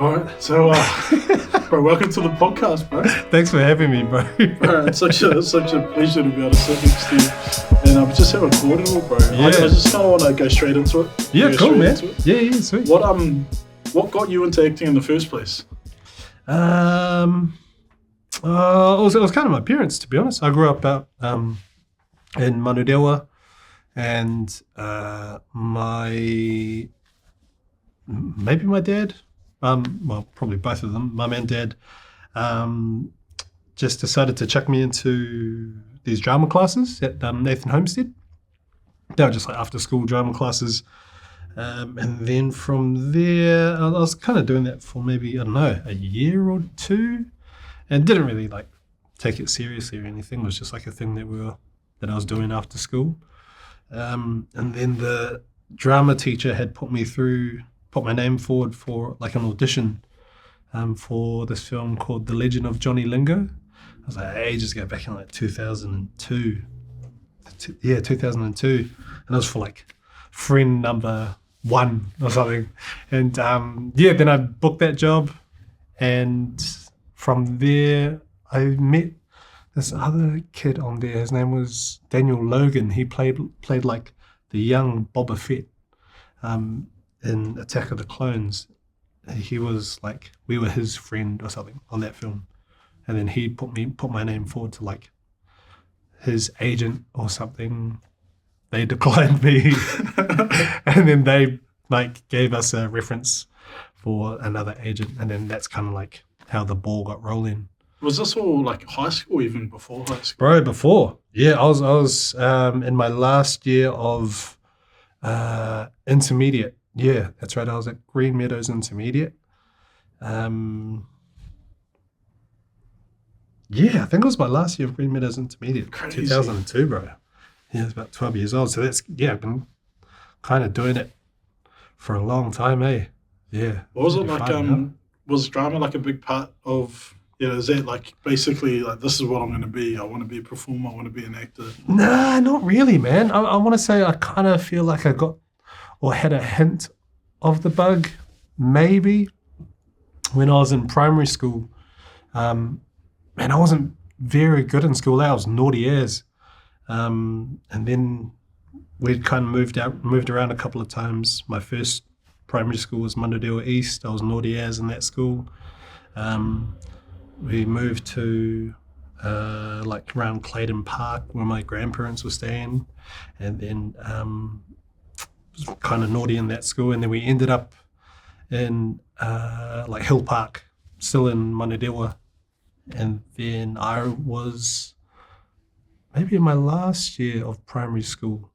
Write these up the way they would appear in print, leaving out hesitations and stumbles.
All right, so, bro, welcome to the podcast, bro. Thanks for having me, bro. Bro, it's such a pleasure to be able to sit next to you, and just have a cordial, bro. Yeah. I just kind of want to go straight into it. Yeah, cool, man. Yeah, sweet. What got you into acting in the first place? It was kind of my parents, to be honest. I grew up out in Manurewa, and maybe my dad, well, probably both of them, mum and dad, just decided to chuck me into these drama classes at Nathan Homestead. They were just like after school drama classes. And then from there, I was kind of doing that for maybe, I don't know, a year or two, and didn't really like take it seriously or anything. It was just like a thing that I was doing after school. And then the drama teacher had put my name forward for like an audition for this film called The Legend of Johnny Lingo. I was like ages ago, back in like 2002. Yeah, 2002. And it was for like friend number 1 or something. And then I booked that job. And from there, I met this other kid on there. His name was Daniel Logan. He played like the young Boba Fett in Attack of the Clones. He was like, we were his friend or something on that film. And then he put my name forward to like his agent or something. They declined me. And then they like gave us a reference for another agent. And then that's kind of like how the ball got rolling. Was this all like high school, even before high school? Bro, before. Yeah, I was in my last year of intermediate. Yeah, that's right. I was at Green Meadows Intermediate. Yeah, I think it was my last year of Green Meadows Intermediate. Crazy. 2002, bro. Yeah, I was about 12 years old. So I've been kind of doing it for a long time, eh? Yeah. What was it like? Was drama like a big part of? Is that like basically like this is what I'm going to be? I want to be a performer. I want to be an actor. Nah, not really, man. I want to say I kind of feel like I got or had a hint of the bug, maybe when I was in primary school. Man, I wasn't very good in school. I was naughty as. And then we'd kind of moved around a couple of times. My first primary school was Manurewa East. I was naughty as in that school. We moved to like around Clayton Park where my grandparents were staying, and then was kind of naughty in that school. And then we ended up in like Hill Park, still in Manurewa. And then I was maybe in my last year of primary school,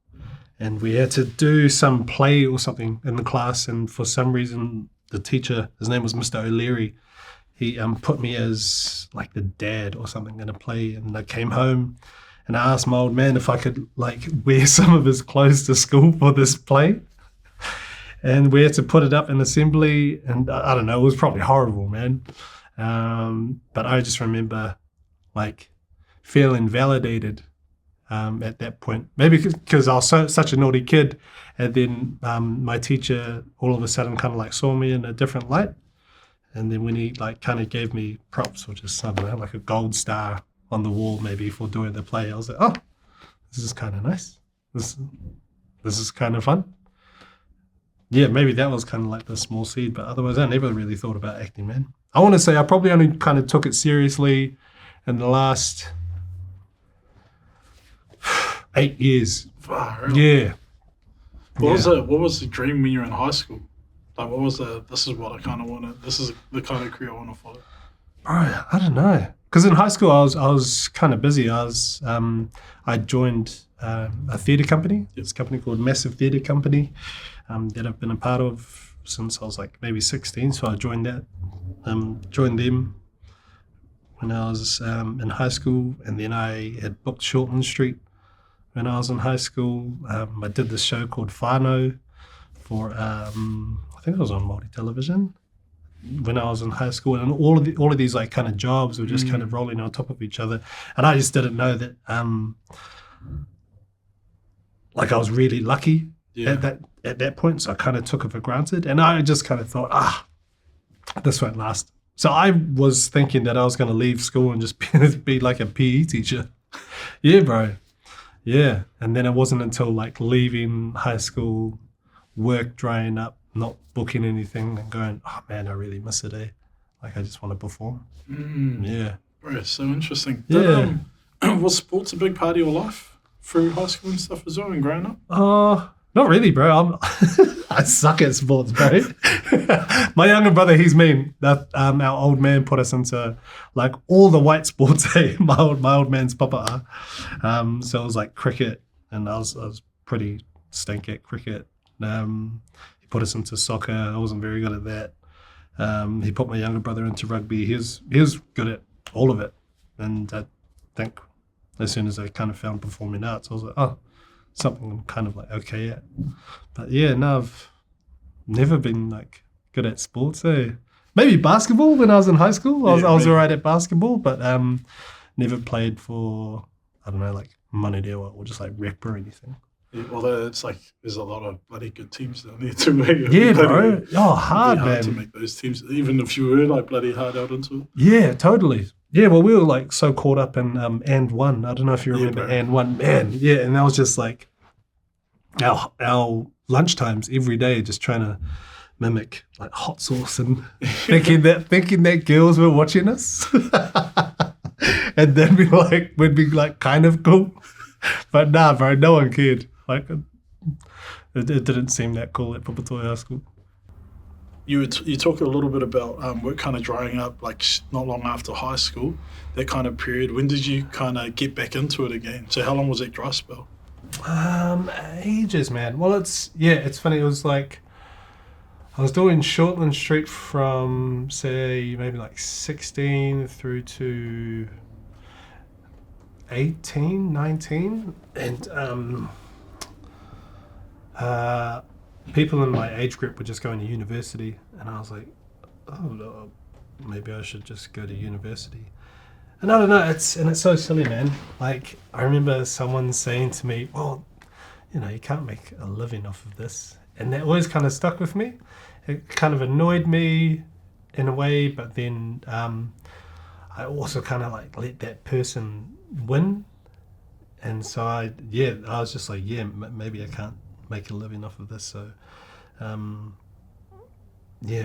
and we had to do some play or something in the class. And for some reason, the teacher, his name was Mr. O'Leary, he put me as like the dad or something in a play. And I came home and I asked my old man if I could like wear some of his clothes to school for this play. And we had to put it up in assembly. And I don't know, it was probably horrible, man. But I just remember like feeling validated at that point. Maybe because I was such a naughty kid. And then my teacher all of a sudden kind of like saw me in a different light. And then when he like kind of gave me props, or just, I don't know, like a gold star on the wall maybe for doing the play, I was like, oh, this is kind of nice. This is kind of fun. Yeah, maybe that was kind of like the small seed, but otherwise I never really thought about acting, man. I want to say I probably only kind of took it seriously in the last 8 years. Wow, really? Yeah. What was the dream when you were in high school? Like, what was this is what I kind of want to, this is the kind of career I want to follow? Bro, I don't know. Because in high school, I was kind of busy. I joined a theatre company. It's a company called Massive Theatre Company that I've been a part of since I was like maybe 16. So I joined them when I was in high school. And then I had booked Shortland Street when I was in high school. I did this show called Whānau for, I think it was on multi-television when I was in high school. And all of these like kind of jobs were just kind of rolling on top of each other. And I just didn't know that like I was really lucky at that point. So I kind of took it for granted. And I just kind of thought, this won't last. So I was thinking that I was going to leave school and just be like a PE teacher. Yeah, bro. Yeah. And then it wasn't until like leaving high school, work drying up, not booking anything, and going, oh man, I really miss it, eh? Like I just want to perform. Yeah. Bro, so interesting. Yeah. Was sports a big part of your life through high school and stuff as well and growing up? Not really, bro. I suck at sports, bro. My younger brother, he's mean. That our old man put us into like all the white sports. Hey, my old man's papa. So it was like cricket, and I was pretty stink at cricket. He put us into soccer. I wasn't very good at that. He put my younger brother into rugby. He was good at all of it, and I think as soon as I kind of found performing arts, I was like, oh, something I'm kind of like okay at. But yeah, no, I've never been like good at sports. Maybe basketball when I was in high school. I was all right at basketball, but never played for, I don't know, like Manurewa or just like rep or anything. Yeah, although it's like there's a lot of bloody good teams down there too. Yeah, bro. Oh, hard, hard man. to make those teams, even if you were like bloody hard out into it. Yeah, totally. Yeah, well, we were like so caught up in and one. I don't know if you remember and one, man. Yeah, and that was just like our lunchtimes every day, just trying to mimic like hot sauce and thinking that girls were watching us, and then we'd be like kind of cool, but nah, bro, no one cared. Like it didn't seem that cool at Papatoa High School. You talk a little bit about work kind of drying up, like not long after high school, that kind of period. When did you kind of get back into it again? So how long was that dry spell? Ages, man. Well, it's funny. It was like I was doing Shortland Street from say maybe like 16 through to 18, 19, and people in my age group were just going to university, and I was like, oh no, maybe I should just go to university. And I don't know, it's so silly, man. Like I remember someone saying to me, well, you know, you can't make a living off of this, and that always kind of stuck with me. It kind of annoyed me in a way, but then I also kind of like let that person win, and so I was just like, maybe I can't make a living off of this. So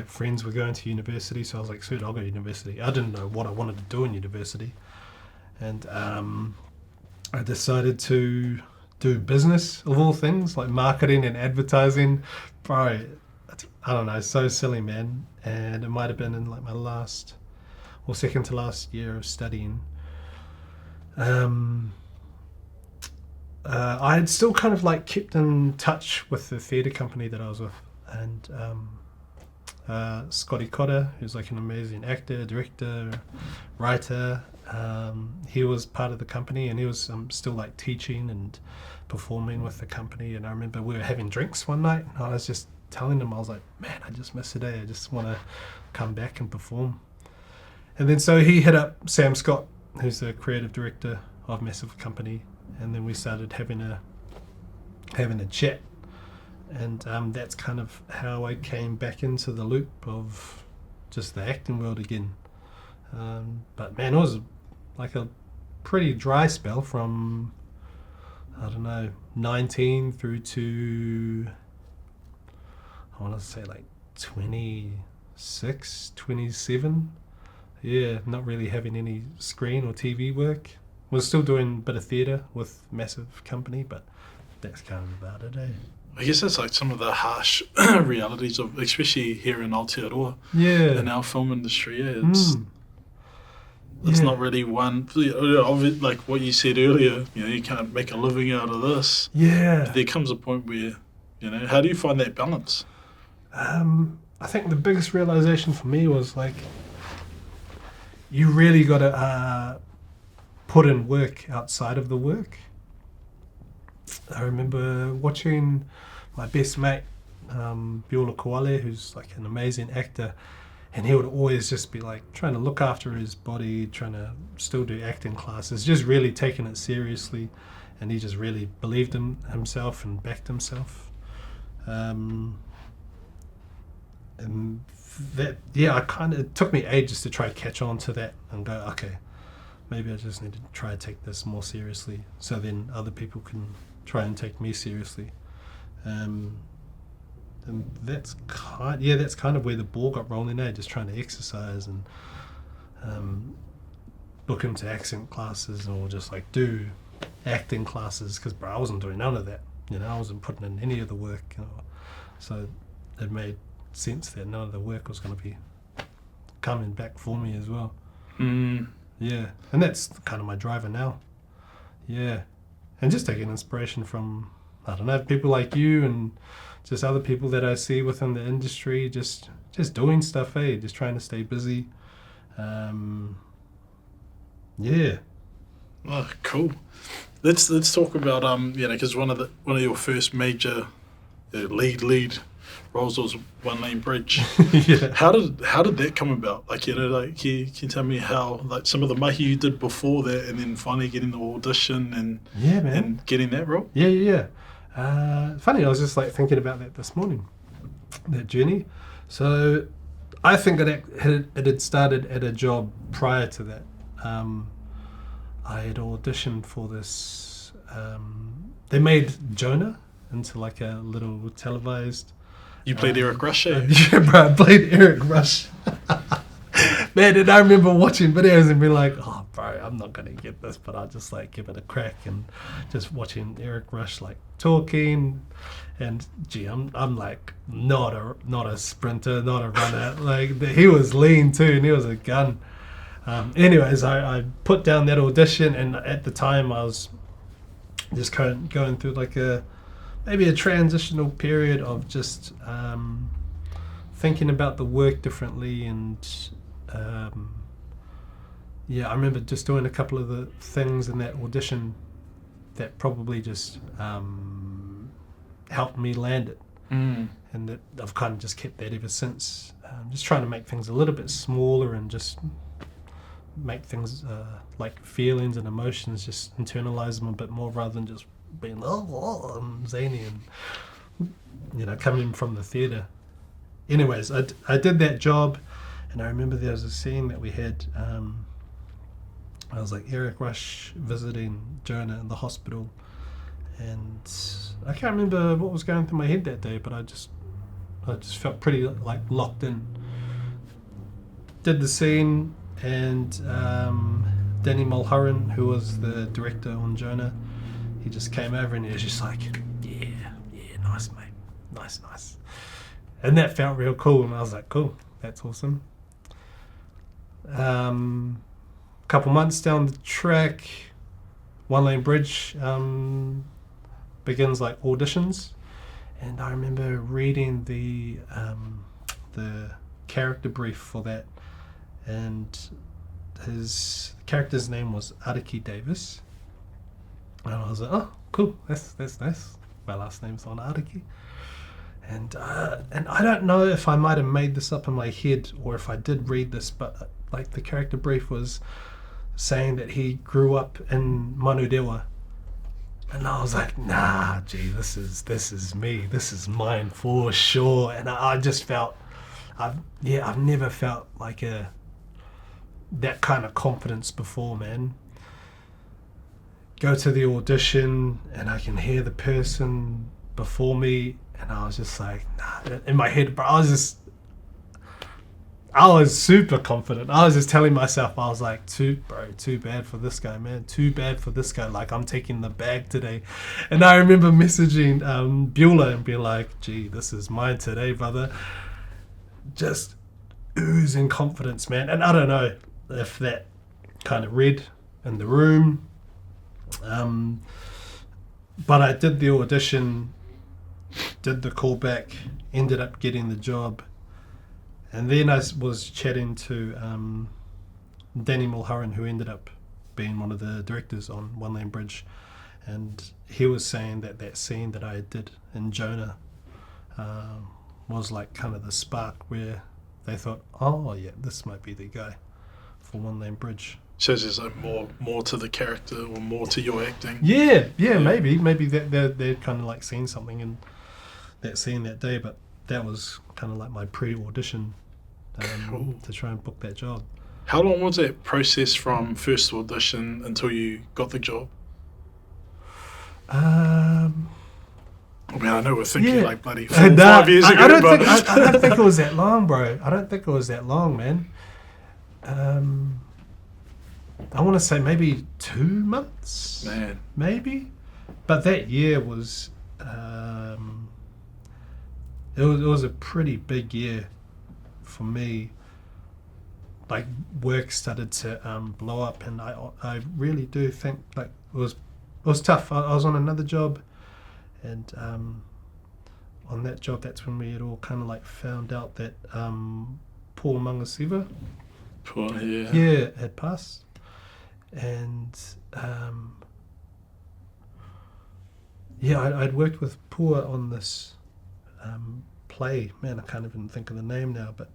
friends were going to university, so I was like, sweet, I'll go to university. I didn't know what I wanted to do in university, and I decided to do business of all things, like marketing and advertising. Bro, I don't know, so silly, man. And it might have been in like my last or second to last year of studying. I had still kind of like kept in touch with the theatre company that I was with, and Scotty Cotter, who's like an amazing actor, director, writer, he was part of the company, and he was still like teaching and performing with the company. And I remember we were having drinks one night, and I was just telling him, I was like, man, I just miss today, I just want to come back and perform. And then so he hit up Sam Scott, who's the creative director of Massive Company, and then we started having a chat, and that's kind of how I came back into the loop of just the acting world again. But man, it was like a pretty dry spell from, I don't know, 19 through to, I want to say like 26, 27. Yeah, not really having any screen or TV work. Was still doing a bit of theatre with Massive Company, but that's kind of about it, eh? I guess that's like some of the harsh realities of, especially here in Aotearoa, in our film industry. It's not really one, like what you said earlier, you can't make a living out of this. Yeah. But there comes a point where, how do you find that balance? I think the biggest realization for me was like, you really got to put in work outside of the work. I remember watching my best mate, Biola Koale, who's like an amazing actor, and he would always just be like trying to look after his body, trying to still do acting classes, just really taking it seriously, and he just really believed in himself and backed himself. and that, yeah, it took me ages to try to catch on to that and go, okay, maybe I just need to try to take this more seriously, so then other people can try and take me seriously. And that's kind of where the ball got rolling there, just trying to exercise and look into accent classes or just like do acting classes, because I wasn't doing none of that. I wasn't putting in any of the work. So it made sense that none of the work was going to be coming back for me as well. Yeah, and that's kind of my driver now. Yeah, and just taking inspiration from, I don't know, people like you and just other people that I see within the industry, just doing stuff, just trying to stay busy. Yeah. Oh, cool. Let's talk about because one of your first major lead roles was One Lane Bridge. Yeah. How did that come about? Like, can you tell me how, like, some of the mahi you did before that, and then finally getting the audition and and getting that role? Yeah. Funny, I was just like thinking about that this morning, that journey. So I think it had started at a job prior to that. I had auditioned for this. They made Jonah into like a little televised. You played Eric Rush, eh? Yeah, bro, I played Eric Rush. Man, and I remember watching videos and being like, oh, bro, I'm not going to get this, but I'll just like give it a crack, and just watching Eric Rush like talking, and gee, I'm like not a sprinter, not a runner. Like, he was lean too, and he was a gun. Anyways, I put down that audition, and at the time I was just going through like maybe a transitional period of just thinking about the work differently, and I remember just doing a couple of the things in that audition that probably just helped me land it, and that I've kind of just kept that ever since. Just trying to make things a little bit smaller and just make things like feelings and emotions, just internalize them a bit more rather than just being I'm zany and coming from the theatre. Anyways, I did that job, and I remember there was a scene that we had. I was like Eric Rush visiting Jonah in the hospital, and I can't remember what was going through my head that day, but I just felt pretty like locked in. Did the scene, and Danny Mulholland, who was the director on Jonah, he just came over and he was just like, yeah, nice, mate, nice. And that felt real cool, and I was like, cool, that's awesome. Couple months down the track, One Lane Bridge begins like auditions, and I remember reading the character brief for that, and his character's name was Ariki Davis, and I was like, oh, cool, that's nice. My last name's Ona-Ariki. And I don't know if I might have made this up in my head or if I did read this, but like the character brief was saying that he grew up in Manurewa, and I was like, nah, gee, this is me, this is mine for sure. And I just felt, I've never felt like that kind of confidence before, man. Go to the audition and I can hear the person before me, and I was just like, nah, in my head, bro, I was super confident. I was just telling myself, I was like, too bad for this guy, man. Too bad for this guy. Like, I'm taking the bag today. And I remember messaging Beulah and being like, gee, this is mine today, brother. Just oozing confidence, man. And I don't know if that kind of read in the room. But I did the audition, did the callback, ended up getting the job. And then I was chatting to Danny Mulholland, who ended up being one of the directors on One Lane Bridge. And he was saying that scene that I did in Jonah was like kind of the spark where they thought, oh yeah, this might be the guy for One Lane Bridge. So there's like more to the character or more to your acting. Yeah, maybe they're kind of like seeing something in that scene that day. But that was kind of like my pre-audition Cool. to try and book that job. How long was that process from first audition until you got the job? I mean, I know we're thinking like bloody 4 or 5 years ago, I don't think it was that long, bro. I don't think it was that long, man. I want to say maybe 2 months, Man. maybe. But that year was, it was a pretty big year for me. Like work started to blow up, and I really do think like it was tough. I was on another job, and on that job, that's when we had all kind of like found out that Paul Mangasiva, had passed, and I'd worked with Pua on this play. Man, I can't even think of the name now, but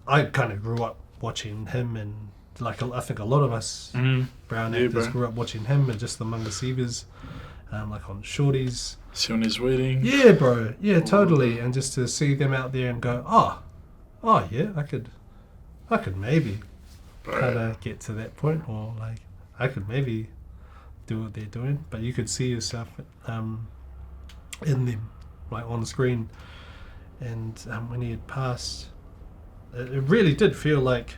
I kind of grew up watching him, and like I think a lot of us brown actors grew up watching him and just the Mangasivas, like on Shorties. Sione's Wedding. Yeah, bro. Yeah, totally. And just to see them out there and go, oh yeah, I could maybe kind of get to that point, or like I could maybe do what they're doing. But you could see yourself in them, like on the screen. And when he had passed, it really did feel like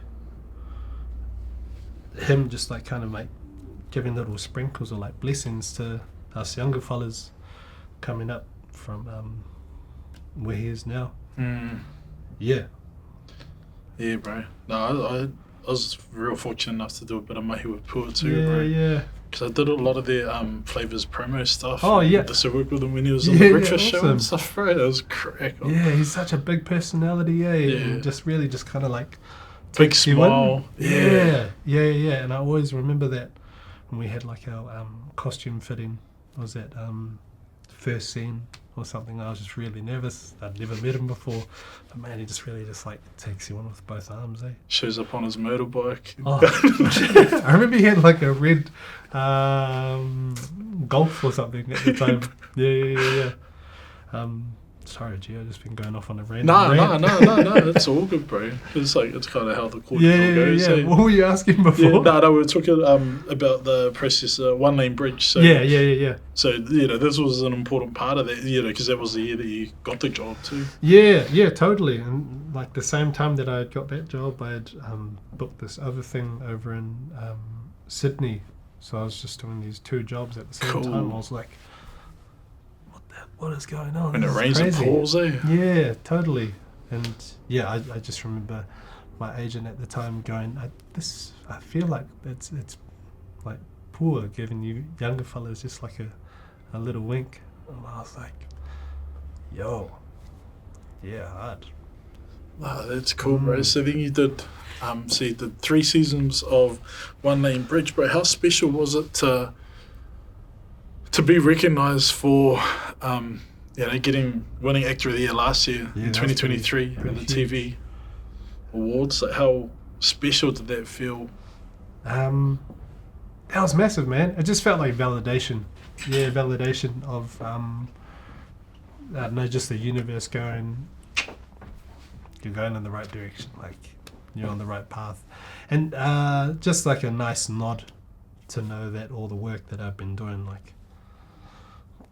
him just like kind of like giving little sprinkles or like blessings to us younger fellas coming up from where he is now. Yeah, bro. No, I was real fortunate enough to do a bit of mahi with Pua too, bro. Yeah. Because I did a lot of their Flavours promo stuff. Oh, yeah. I worked with him when he was on the breakfast show awesome. and stuff, bro. That was crack. Yeah, he's such a big personality, Yeah. And just really just kind of like Big takes you smile. in. Yeah. And I always remember that when we had like our costume fitting. Was that first scene or something? I was just really nervous. I'd never met him before, but man, he just really just like takes you on with both arms, eh? Shows up on his motorbike. Oh. I remember he had like a red Golf or something at the time. Yeah. Sorry, G, I've just been going off on a random rant. No, it's all good, bro. It's like, it's kind of how the coordinator goes. Yeah. What were you asking before? Yeah, we were talking about the process, one lane bridge. So, Yeah. So, this was an important part of that, because that was the year that you got the job too. Yeah, totally. And like the same time that I got that job, I had booked this other thing over in Sydney. So I was just doing these 2 jobs at the same time. I was like, what is going on? And it rains and pours, eh? Yeah, totally. And yeah, I just remember my agent at the time going, I feel like it's like poor giving you younger fellas just like a little wink. And I was like, yo, yeah, hard. Oh, that's cool, bro. So then you did, you did 3 seasons of One Lane Bridge, bro. How special was it to be recognised for, winning Actor of the Year last year in 2023 at the TV Awards? Like, how special did that feel? That was massive, man. It just felt like validation. Yeah, validation of, I don't know, just the universe going, you're going in the right direction, like you're on the right path. And just like a nice nod to know that all the work that I've been doing, like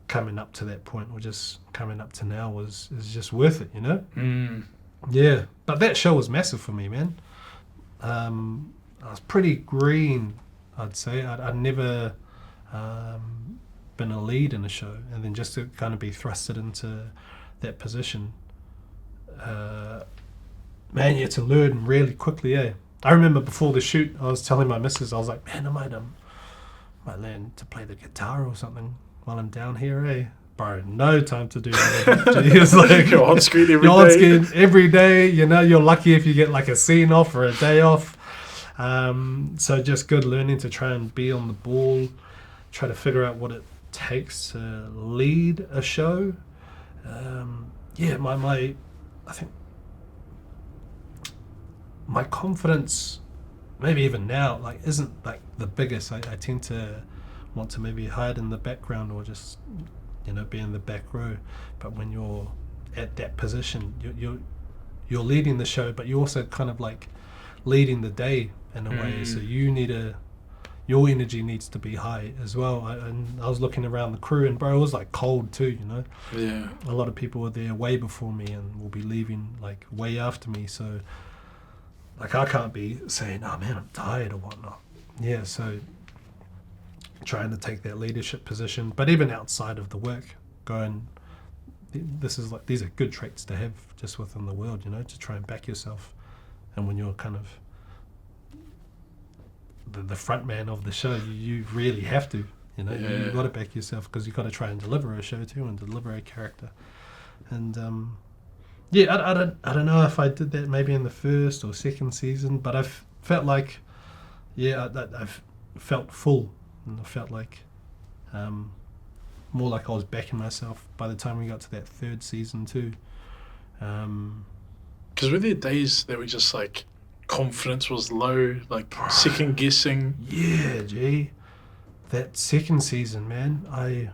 coming up to that point, or just coming up to now, is just worth it, Yeah, but that show was massive for me, man. I was pretty green, I'd say. I'd never been a lead in a show, and then just to kind of be thrusted into that position, man, you had to learn really quickly, eh? I remember before the shoot, I was telling my missus, I was like, man, I might learn to play the guitar or something while I'm down here, eh? Bro, no time to do that. He was like, you're on screen every day. You're lucky if you get like a scene off or a day off. So just good learning to try and be on the ball, try to figure out what it takes to lead a show. I think my confidence, maybe even now, like isn't like the biggest. I tend to want to maybe hide in the background or just be in the back row. But when you're at that position. You're leading the show, but you're also kind of like leading the day in a way. So your energy needs to be high as well. And I was looking around the crew, and bro, it was like cold too, you know. Yeah. A lot of people were there way before me and will be leaving like way after me. So like I can't be saying, "Oh man, I'm tired" or whatnot. Yeah, so trying to take that leadership position, but even outside of the work, going, this is like, these are good traits to have just within the world, you know, to try and back yourself. And when you're kind of the front man of the show, you really have to, you know, you've got to back yourself, because you've got to try and deliver a show too, and deliver a character. And I don't know if I did that maybe in the first or second season, but I've felt like, I've felt full, and I felt like more like I was backing myself by the time we got to that third season too. Because were there days that were just like confidence was low, like second guessing? Yeah, gee, that second season, man, I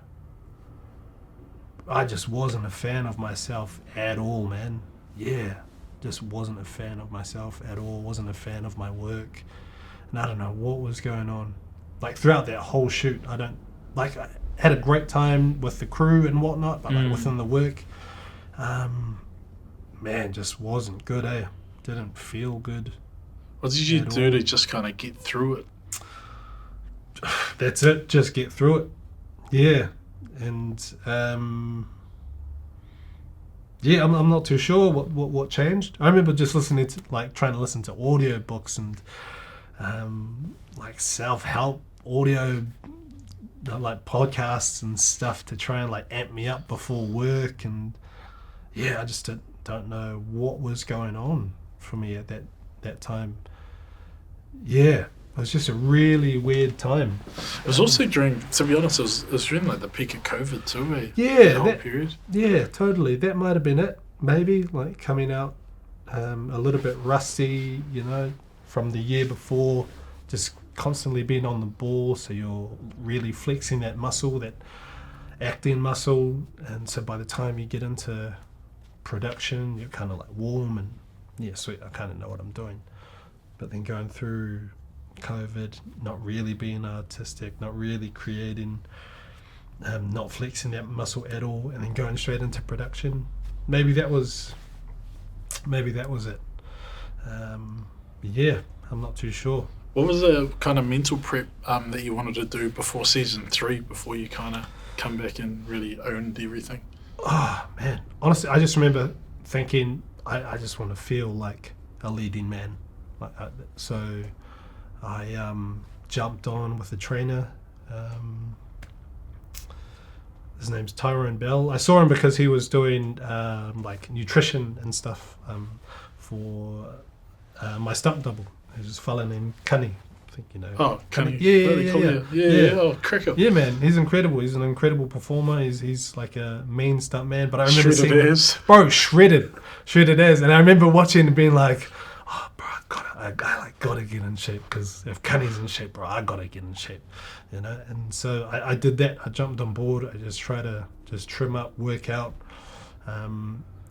just wasn't a fan of myself at all, man. Yeah, just wasn't a fan of myself at all. Wasn't a fan of my work, and I don't know what was going on. Like throughout that whole shoot, I had a great time with the crew and whatnot, but like within the work, man, just wasn't good, eh? Didn't feel good. What did you do to just kind of get through it? That's it, just get through it. Yeah. And I'm not too sure what changed. I remember just listening to, like, trying to listen to audio books and like self-help audio, like podcasts and stuff to try and like amp me up before work. And yeah, I just don't know what was going on for me at that time. Yeah, it was just a really weird time. It was also during, to be honest, it was during like the peak of COVID too, eh? Yeah, the whole period. Yeah, totally. That might have been it. Maybe like coming out a little bit rusty, you know, from the year before, just constantly being on the ball. So you're really flexing that muscle, that acting muscle, and so by the time you get into production, you're kind of like warm and yeah, sweet. I kind of know what I'm doing. But then going through COVID, not really being artistic, not really creating, not flexing that muscle at all, and then going straight into production. Maybe that was it. Yeah, I'm not too sure. What was the kind of mental prep that you wanted to do before season 3, before you kind of come back and really owned everything? Oh man, honestly, I just remember thinking I just want to feel like a leading man. So I jumped on with a trainer. His name's Tyrone Bell. I saw him because he was doing like nutrition and stuff for my stunt double. There's this fella named Cunny. I think you know. Oh, Cunny. Yeah. Oh, cracker. Yeah, man. He's incredible. He's an incredible performer. He's like a mean stunt man. But I remember seeing him, bro, shredded as. And I remember watching and being like, oh, bro, I gotta get in shape, because if Cunny's in shape, bro, I gotta get in shape, you know. And so I did that. I jumped on board. I just tried to just trim up, work out,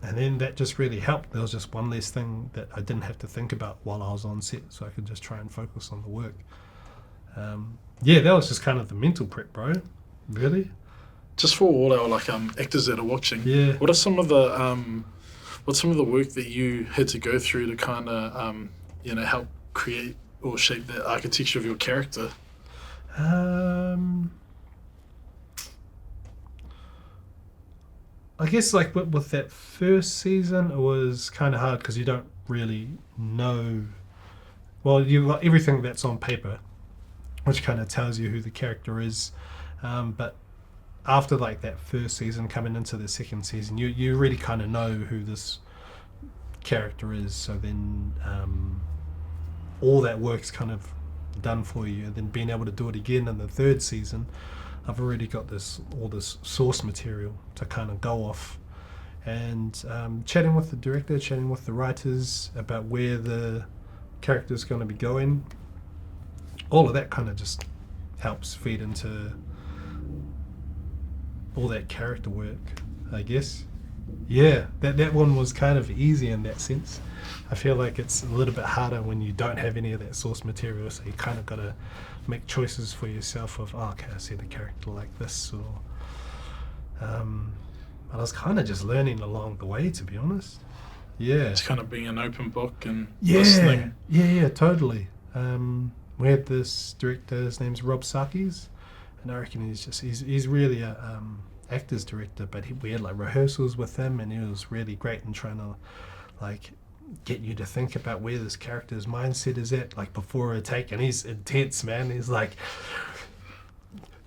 and then that just really helped. There was just one less thing that I didn't have to think about while I was on set, so I could just try and focus on the work. Yeah, that was just kind of the mental prep, bro. Really. Just for all our actors that are watching, yeah. What's some of the work that you had to go through to kind of help create or shape the architecture of your character? I guess like with that first season, it was kind of hard because you don't really know. Well, you've got everything that's on paper, which kind of tells you who the character is, but after like that first season, coming into the second season, you really kind of know who this character is. So then all that work's kind of done for you, and then being able to do it again in the third season, I've already got all this source material to kind of go off, and chatting with the director, chatting with the writers about where the character's going to be going. All of that kind of just helps feed into all that character work, I guess. Yeah, that one was kind of easy in that sense. I feel like it's a little bit harder when you don't have any of that source material, so you kind of got to make choices for yourself of, oh, okay, I see the character like this, or but I was kind of just learning along the way, to be honest. Yeah. It's kind of being an open book and Yeah, listening. yeah, totally. We had this director, his name's Rob Sakis, and I reckon he's really a actor's director, but we had like rehearsals with him, and he was really great in trying to like get you to think about where this character's mindset is at, like before a take, and he's intense, man. He's like,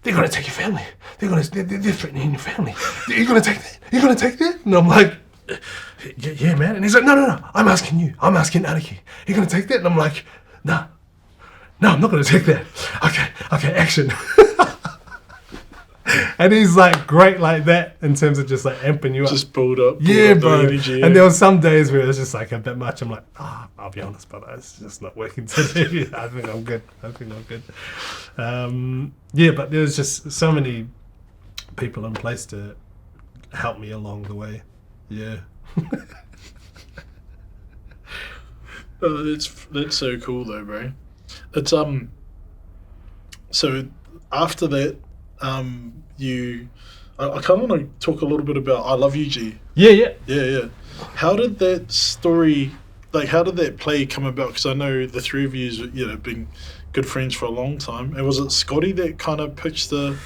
they're gonna take your family. They're threatening your family. You're gonna take that. You're gonna take that. And I'm like, yeah, man. And he's like, no. I'm asking you. I'm asking Ariki. You're gonna take that? And I'm like, no, I'm not gonna take that. Okay, action. And he's like great like that in terms of just like amping you up. Just build up Yeah, bro. the energy. And there was some days where it was just like a bit much. I'm like, I'll be honest, brother, it's just not working today. I think I'm good. Yeah, but there was just so many people in place to help me along the way. Yeah. That's so cool though, bro. It's so after that, I kind of want to talk a little bit about I Love You, G. Yeah. How did that story, like, how did that play come about? Because I know the three of you, been good friends for a long time. And was it Scotty that kind of pitched the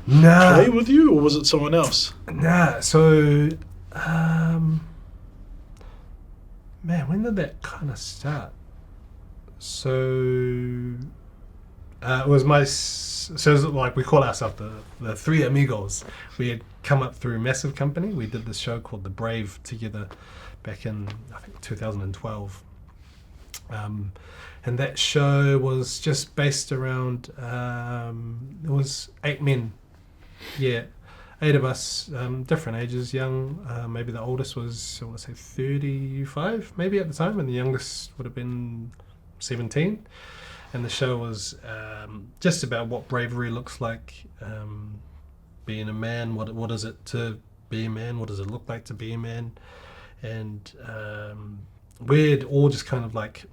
play with you, or was it someone else? Nah. So, man, when did that kind of start? So, it was it was like we call ourselves the Three Amigos. We had come up through Massive Company. We did this show called The Brave together back in, I think, 2012. And that show was just based around, it was 8 men. Yeah, 8 of us, different ages, young. Maybe the oldest was, I want to say 35 maybe at the time, and the youngest would have been 17. And the show was just about what bravery looks like, being a man. What is it to be a man? What does it look like to be a man? And we'd all just kind of like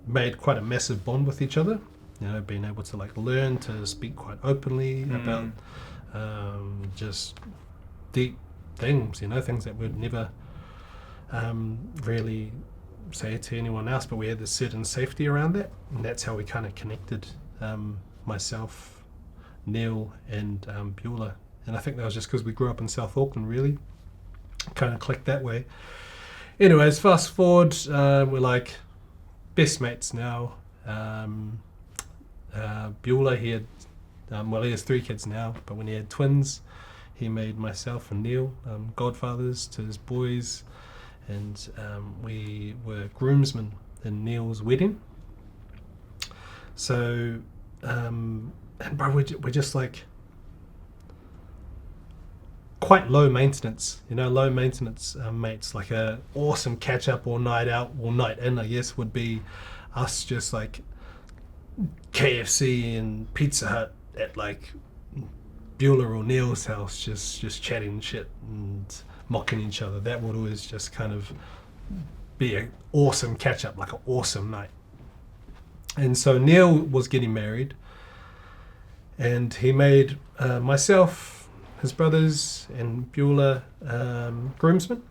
made quite a massive bond with each other. Being able to like learn to speak quite openly about just deep things. Things that we'd never really say to anyone else, but we had this certain safety around that, and that's how we kind of connected, myself, Neil, and Beulah. And I think that was just because we grew up in South Auckland, really kind of clicked that way. Anyways, fast forward, we're like best mates now. Beulah, he had he has 3 kids now, but when he had twins, he made myself and Neil godfathers to his boys. And we were groomsmen in Neil's wedding. So, and bro, we're just like quite low maintenance, low maintenance mates. Like a awesome catch up or night out or night in, I guess, would be us just like KFC and Pizza Hut at like Beulah or Neil's house, just chatting shit and mocking each other. That would always just kind of be an awesome catch up, like an awesome night. And so Neil was getting married, and he made myself, his brothers, and Beulah groomsmen.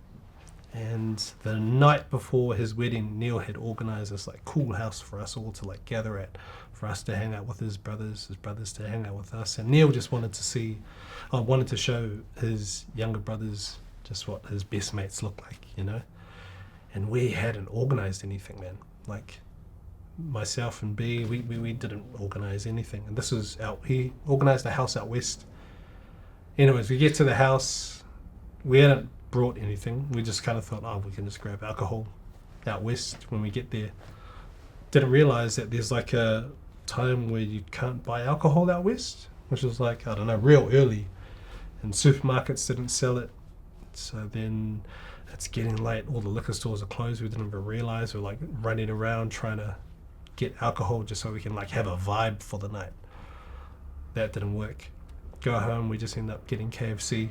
And the night before his wedding, Neil had organised this like cool house for us all to like gather at, for us to hang out with his brothers to hang out with us. And Neil just wanted to show his younger brothers just what his best mates look like, and we hadn't organised anything, man. Like myself and B, we didn't organise anything, and this was he organised a house out west. Anyways, we get to the house, we hadn't brought anything. We just kind of thought, we can just grab alcohol out west when we get there. Didn't realise that there's like a time where you can't buy alcohol out west, which was like, I don't know, real early, and supermarkets didn't sell it. So then it's getting late, all the liquor stores are closed. We didn't even realise. We're like running around trying to get alcohol just so we can like have a vibe for the night. That didn't work. Go home, we just end up getting KFC.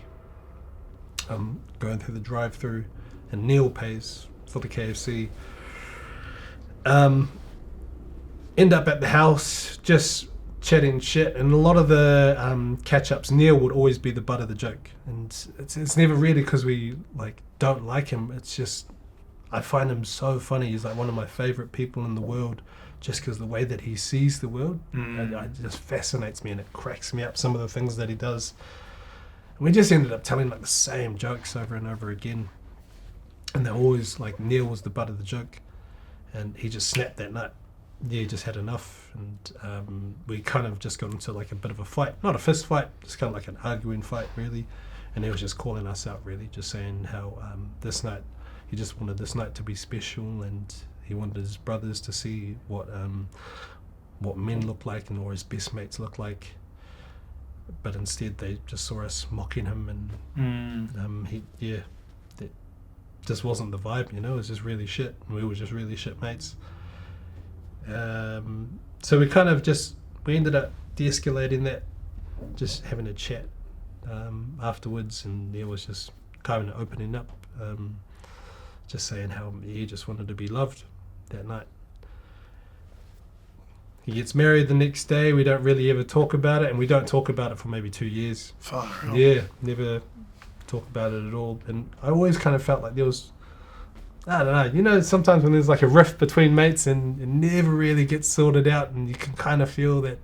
going through the drive-through, and Neil pays for the KFC. End up at the house, just chatting shit, and a lot of the catch-ups, Neil would always be the butt of the joke, and it's never really because we like don't like him. It's just I find him so funny. He's like one of my favorite people in the world, just because the way that he sees the world, it just fascinates me, and it cracks me up, some of the things that he does. And we just ended up telling like the same jokes over and over again, and they're always like Neil was the butt of the joke, and he just snapped that night. Yeah, he just had enough, and we kind of just got into like a bit of a fight, not a fist fight, just kind of like an arguing fight really, and he was just calling us out really, just saying how this night, he just wanted this night to be special, and he wanted his brothers to see what men look like and or his best mates look like, but instead they just saw us mocking him, and that just wasn't the vibe, you know. It was just really shit, and we were just really shit mates. So we kind of we ended up de-escalating that, just having a chat afterwards, and Neil was just kind of opening up, just saying how he just wanted to be loved that night. He gets married the next day. We don't really ever talk about it, and we don't talk about it for maybe 2 years. Far out. Yeah, never talk about it at all. And I always kind of felt like there was, I don't know, you know, sometimes when there's like a rift between mates and it never really gets sorted out, and you can kind of feel that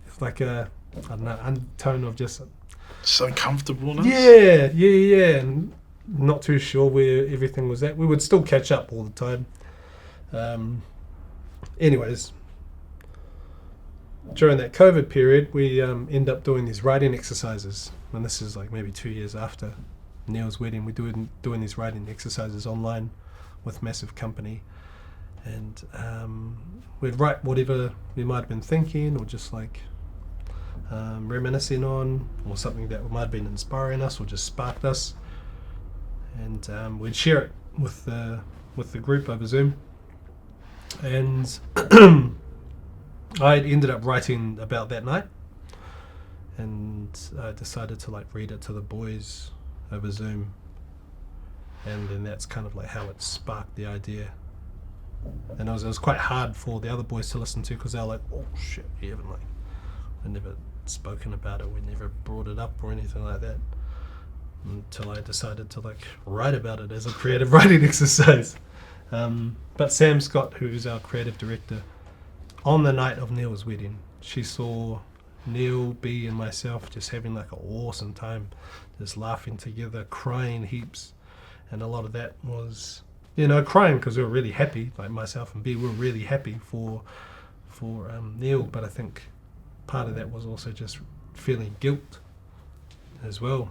it's like a, I don't know, undertone of just uncomfortableness. Yeah, and not too sure where everything was at. We would still catch up all the time. Anyways, during that COVID period, we end up doing these writing exercises, and this is like maybe 2 years after Neil's wedding. We're doing these writing exercises online with massive company, and we'd write whatever we might have been thinking, or just like reminiscing on, or something that might have been inspiring us or just sparked us, and we'd share it with the group over Zoom. And I ended up writing about that night, and I decided to like read it to the boys over Zoom, and then that's kind of like how it sparked the idea. And it was quite hard for the other boys to listen to, because they were like, oh shit, we haven't like, we never spoken about it, we never brought it up or anything like that, until I decided to like write about it as a creative writing exercise. But Sam Scott, who's our creative director, on the night of Neil's wedding, she saw Neil, B, and myself just having like an awesome time, just laughing together, crying heaps. And a lot of that was, you know, crying because we were really happy, like myself and B were really happy for Neil, but I think part of that was also just feeling guilt as well,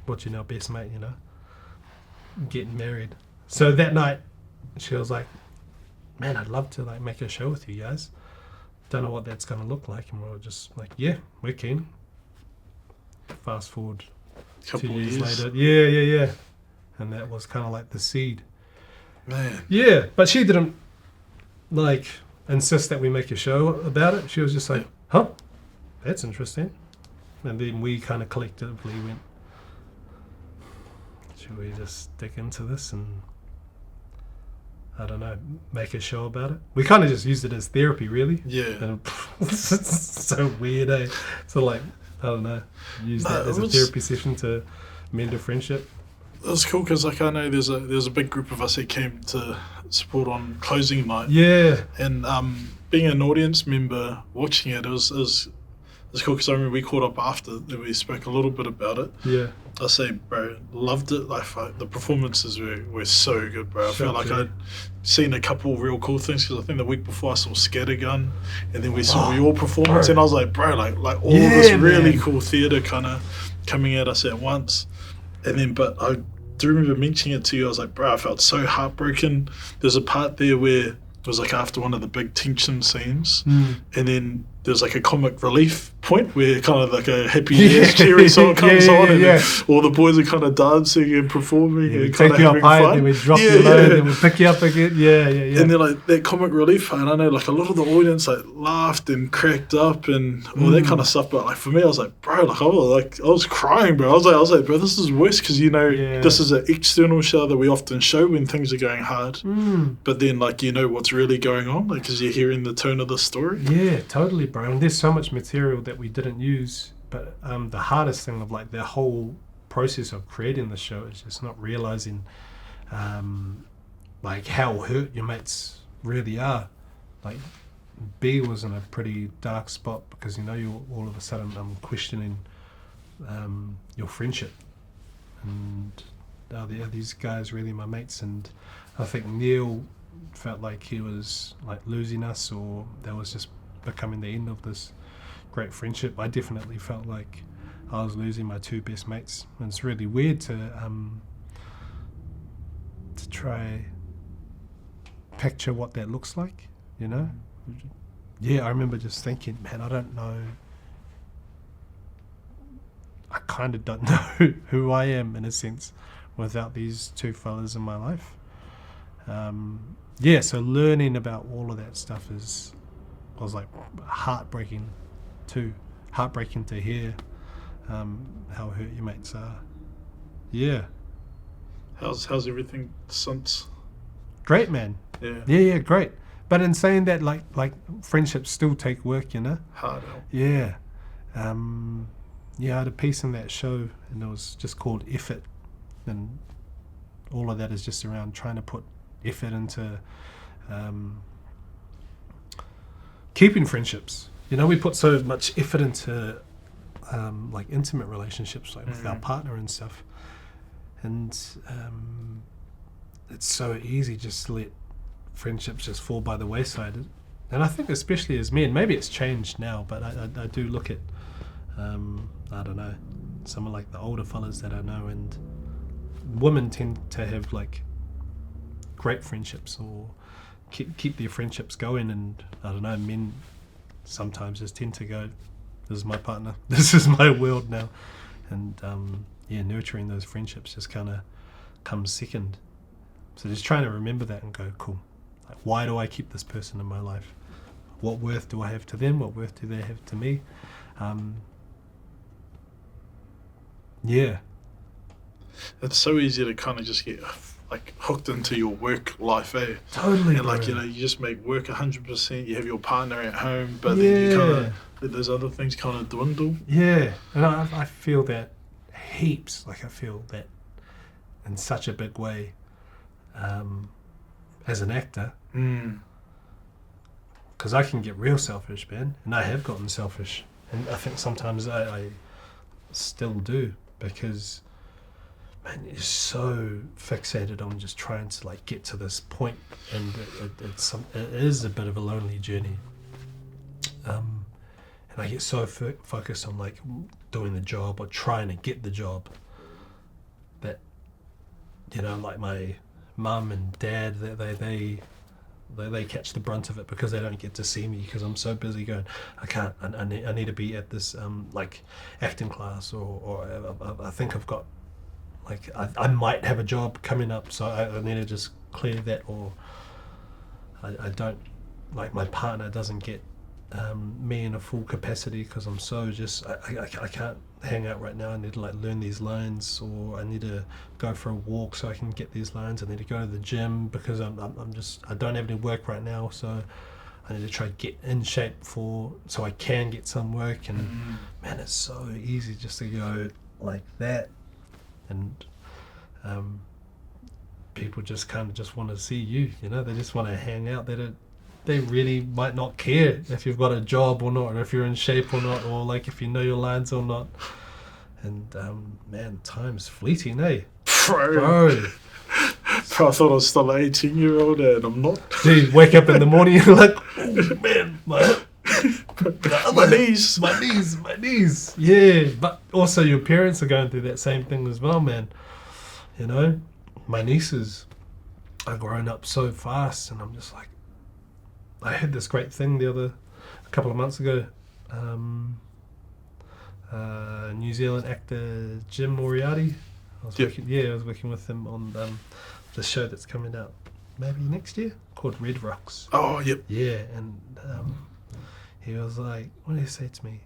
watching our best mate, you know, getting married. So that night she was like, man, I'd love to like make a show with you guys. Don't know what that's going to look like. And we were just like, yeah, we're keen. Fast forward Couple 2 years years later. Yeah. And that was kind of like the seed. Man. Yeah, but she didn't like insist that we make a show about it. She was just like, huh, that's interesting. And then we kind of collectively went, should we just stick into this and, I don't know, make a show about it? We kind of just used it as therapy, really. Yeah. And it's so weird, eh? So like, I don't know, use that as a therapy session to mend a friendship. It was cool because like I know there's a big group of us that came to support on closing night. Yeah. And being an audience member watching it, it was cool because I remember we caught up after and we spoke a little bit about it. Yeah. I say, bro, loved it. Like the performances were so good, bro. I felt like I'd seen a couple real cool things, because I think the week before I saw Scattergun, and then we saw your performance, and I was like, bro, like all this really cool theatre kind of coming at us at once. And then, but I do remember mentioning it to you. I was like, bro, I felt so heartbroken. There's a part there where it was like after one of the big tension scenes, and then there's like a comic relief point where kind of like a happy yes cheery song comes on, and then all the boys are kind of dancing and performing and kind of having fun. Then we drop you low, then we pick you up again. Yeah. And then like that comic relief part, I know like a lot of the audience like laughed and cracked up and all that kind of stuff. But like for me, I was like, bro, like I was crying, bro. I was like, bro, this is worse because this is an external show that we often show when things are going hard. But then like what's really going on, like because you're hearing the tone of the story. Yeah, totally, bro. And there's so much material that we didn't use. But the hardest thing of like the whole process of creating the show is just not realizing like how hurt your mates really are. Like B was in a pretty dark spot because you all of a sudden questioning your friendship, and are these guys really my mates? And I think Neil felt like he was like losing us, or that was just becoming the end of this great friendship. I definitely felt like I was losing my two best mates, and it's really weird to try picture what that looks like. I remember just thinking, man, I don't know, I kind of don't know who I am in a sense without these two fellas in my life. So learning about all of that stuff was like heartbreaking to hear how hurt your mates are. How's everything since? Great, man. Yeah, great. But in saying that, like friendships still take work, Hard. I had a piece in that show, and it was just called Effort, and all of that is just around trying to put effort into keeping friendships. We put so much effort into like intimate relationships, like with our partner and stuff, and it's so easy just to let friendships just fall by the wayside. And I think especially as men, maybe it's changed now, but I do look at I don't know, some of like the older fellas that I know, and women tend to have like great friendships or keep their friendships going, and I don't know, men sometimes just tend to go, this is my partner, this is my world now, and nurturing those friendships just kind of comes second. So just trying to remember that and go, cool, like, why do I keep this person in my life? What worth do I have to them? What worth do they have to me? It's so easy to kind of just get like hooked into your work life, Totally. And like, you just make work 100%, you have your partner at home, but then you kind of let those other things kind of dwindle. And I feel that heaps, like I feel that in such a big way as an actor, because I can get real selfish, man, and I have gotten selfish, and I think sometimes I still do, because man, you're so fixated on just trying to like get to this point, and it is a bit of a lonely journey, and I get so focused on like doing the job or trying to get the job that like my mum and dad, they catch the brunt of it because they don't get to see me because I'm so busy going, I need to be at this like acting class, or I think I've got like I might have a job coming up, so I need to just clear that, or I don't, like my partner doesn't get me in a full capacity because I'm so just I can't hang out right now. I need to like learn these lines, or I need to go for a walk so I can get these lines. I need to go to the gym because I don't have any work right now, so I need to try to get in shape so I can get some work. And man, it's so easy just to go like that, and people just kind of just want to see you, they just want to hang out. They really might not care if you've got a job or not, or if you're in shape or not, or like if you know your lines or not. And man, time's fleeting, eh? Bro. I thought I was still an 18-year-old, and I'm not. Dude, wake up in the morning and you're like, oh man, my knees. Yeah, but also your parents are going through that same thing as well, man. My nieces are growing up so fast, and I'm just like, I heard this great thing a couple of months ago. New Zealand actor Jim Moriarty. I was working with him on the show that's coming out maybe next year called Red Rocks. Oh, yep. Yeah, and he was like, what did he say to me?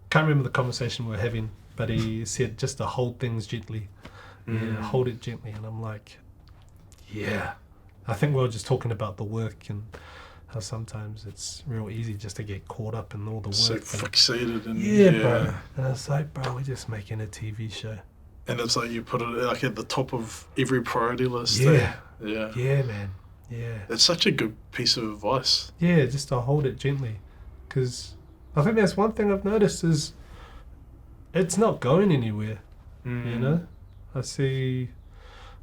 Can't remember the conversation we were having, but he said just to hold things gently. Yeah, hold it gently. And I'm like, yeah. I think we were just talking about the work and how sometimes it's real easy just to get caught up in all the work. So fixated. And bro. And it's like, bro, we're just making a TV show. And it's like you put it like at the top of every priority list. Yeah. Yeah. Yeah, man. Yeah. It's such a good piece of advice. Yeah, just to hold it gently. Because I think that's one thing I've noticed is it's not going anywhere, you know? I see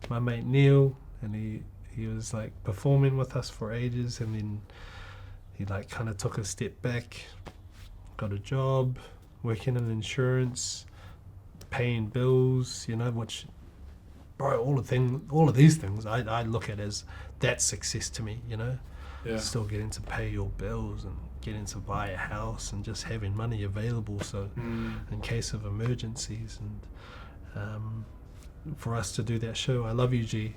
my mate Neil, and he was like performing with us for ages, and then he like kind of took a step back, got a job, working in insurance, paying bills, you know, which, bro, all of these things I look at as that's success to me, you know? Yeah. Still getting to pay your bills and getting to buy a house and just having money available so in case of emergencies. And for us to do that show, I Love You G,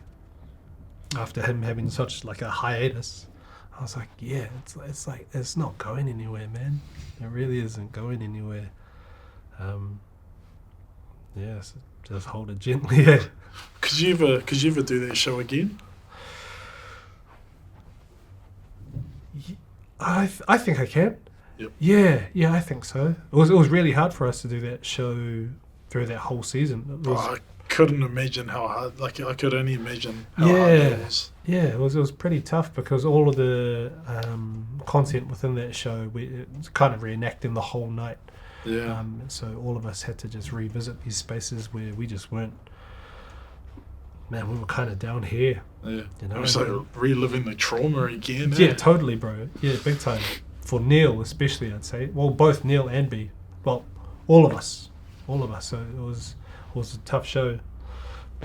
after him having such like a hiatus, I was like, yeah, it's like it's not going anywhere, man. It really isn't going anywhere. Yeah, so just hold it gently. Yeah. Could you ever do that show again? I think I can. Yep. Yeah, I think so. It was really hard for us to do that show through that whole season. I couldn't imagine how hard. Like I could only imagine how hard it was. Yeah, it was pretty tough because all of the content within that show, it's kind of reenacting the whole night. Yeah. So all of us had to just revisit these spaces where we just weren't. Man, we were kind of down here. Yeah. You know, it was like reliving the trauma again. Yeah, totally, bro. Yeah, big time. For Neil, especially, I'd say. Well, both Neil and B. Well, all of us. So it was a tough show,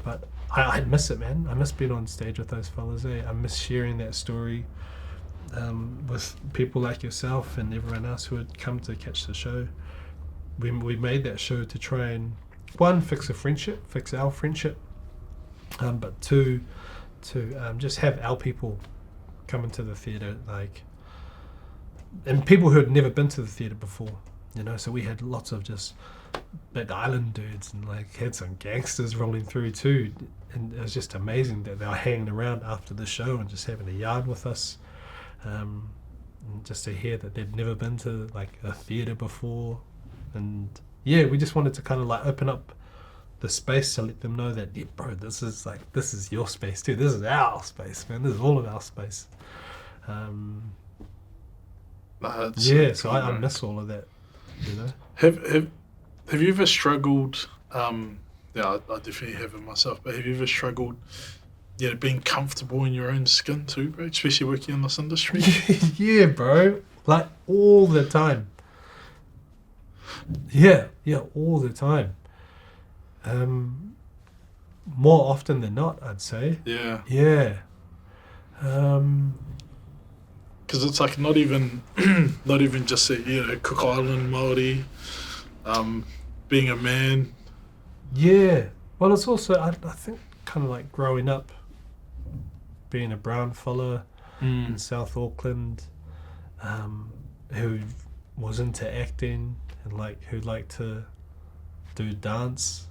but I miss it, man. I miss being on stage with those fellas. I miss sharing that story with people like yourself and everyone else who had come to catch the show. We made that show to try and, one, fix our friendship, but two, to just have our people come into the theatre, like, and people who had never been to the theatre before, you know. So we had lots of just big island dudes and like had some gangsters rolling through too, and it was just amazing that they were hanging around after the show and just having a yard with us, and just to hear that they'd never been to like a theatre before. And yeah, we just wanted to kind of like open up the space to let them know that, yeah, bro, this is your space too. This is our space, man. This is all of our space. So I miss all of that, you know. Have you ever struggled? I definitely haven't myself. But have you ever struggled, being comfortable in your own skin too, bro? Especially working in this industry. Yeah, bro. Like all the time. Yeah, all the time. More often than not, I'd say. Yeah. Yeah. Because it's like not even just Cook Island Māori, being a man. Yeah. Well, it's also I think kind of like growing up, being a brown fella in South Auckland, who was into acting and like who liked to do dance.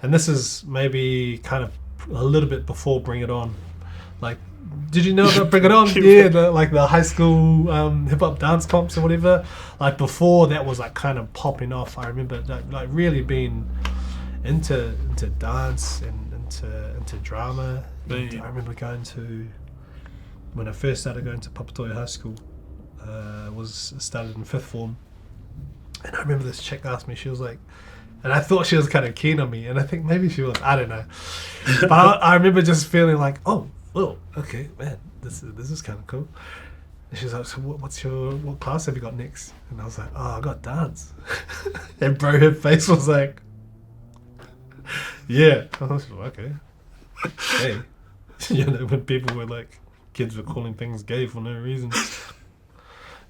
And this is maybe kind of a little bit before Bring It On. Like, did you know about Bring It On? Yeah, the high school hip hop dance comps or whatever. Like before that was like kind of popping off. I remember like really being into dance and into drama. And I remember when I first started going to Papatoetoe High School, started in 5th form. And I remember this chick asked me, she was like, and I thought she was kind of keen on me, and I think maybe she was, I don't know. But I remember just feeling like, oh, well, okay, man, this is kind of cool. And she was like, so what class have you got next? And I was like, oh, I got dance. And bro, her face was like, yeah. I was like, okay. Hey. When people were like, kids were calling things gay for no reason.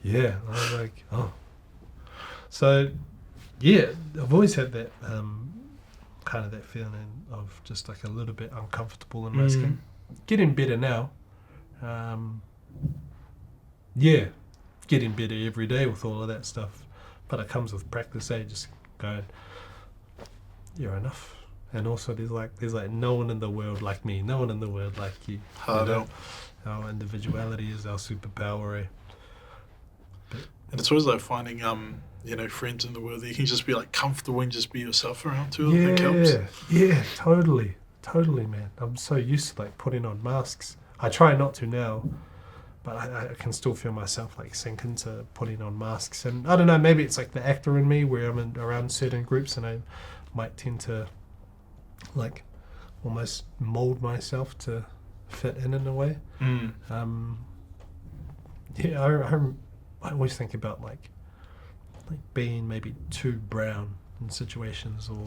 Yeah, I was like, oh. So, yeah, I've always had that kind of that feeling of just like a little bit uncomfortable in my skin. Getting better now. Yeah, getting better every day with all of that stuff. But it comes with practice, just going, you're enough. And also there's like no one in the world like me, no one in the world like you. Our individuality is our superpower. And it's always like finding friends in the world that you can just be like comfortable and just be yourself around too. I think helps. Yeah, totally, man. I'm so used to like putting on masks. I try not to now, but I can still feel myself like sink into putting on masks. And I don't know, maybe it's like the actor in me where I'm around certain groups and I might tend to like almost mold myself to fit in a way. I always think about like being maybe too brown in situations, or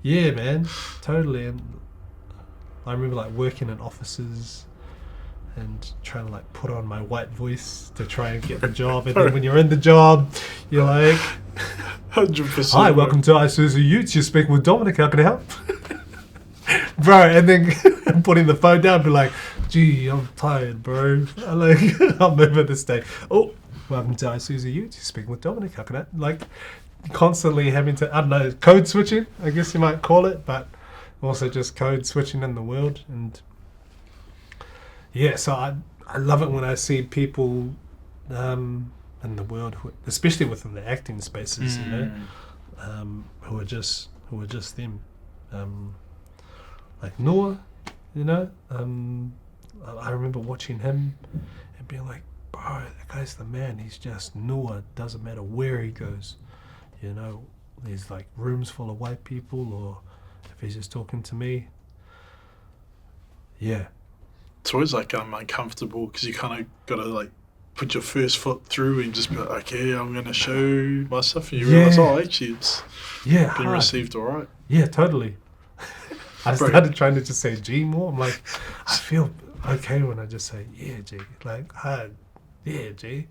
yeah, man, totally. And I remember like working in offices and trying to like put on my white voice to try and get the job, and then when you're in the job, you're like, 100%. "Hi, welcome to Isuzu Utes. You're speaking with Dominic. How can I help?" Bro, and then putting the phone down, be like, "Gee, I'm tired, bro. I'm over this day. Oh, welcome to Isuzu Utes. You're speaking with Dominic. How can I?" Like, constantly having to, I don't know, code switching, I guess you might call it, but also just code switching in the world. And yeah, so I love it when I see people in the world, especially within the acting spaces, you know, who are just them. Like Noah, you know, I remember watching him and being like, bro, that guy's the man. He's just Noah. Doesn't matter where he goes, you know. There's like rooms full of white people, or if he's just talking to me. Yeah. It's always like uncomfortable because you kind of got to like put your first foot through and just be like, okay, I'm going to show myself. And you realise, actually it's been received all right. Yeah, totally. I started trying to just say G more. I'm like, I feel okay when I just say, yeah, G. Like, yeah, G.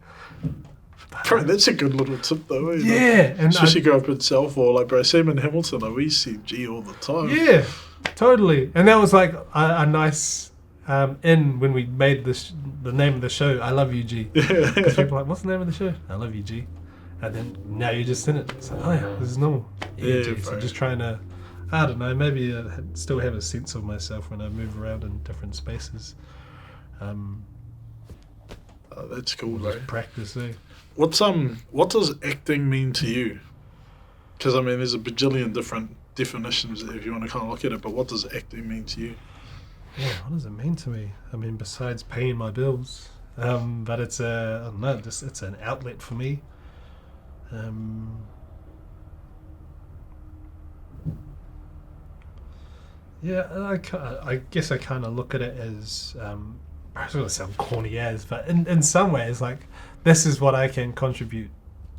Bro, that's a good little tip though, eh? Yeah. And especially go up itself, or like, bro, Sam and Hamilton, like, we see G all the time. Yeah, totally. And that was like a nice in when we made the name of the show, I Love You, G. Because people are like, what's the name of the show? I Love You, G. And then now you're just in it. It's like, oh yeah, this is normal. Yeah, G. So just trying to, I don't know, maybe still have a sense of myself when I move around in different spaces. That's cool, though. Practice, eh? What does acting mean to you? Because I mean, there's a bajillion different definitions if you want to kind of look at it. But what does acting mean to you? Yeah, what does it mean to me? I mean, besides paying my bills, but it's I don't know, it's an outlet for me. Yeah, I guess I kind of look at it as, it's going to sound corny as, but in some ways, like, this is what I can contribute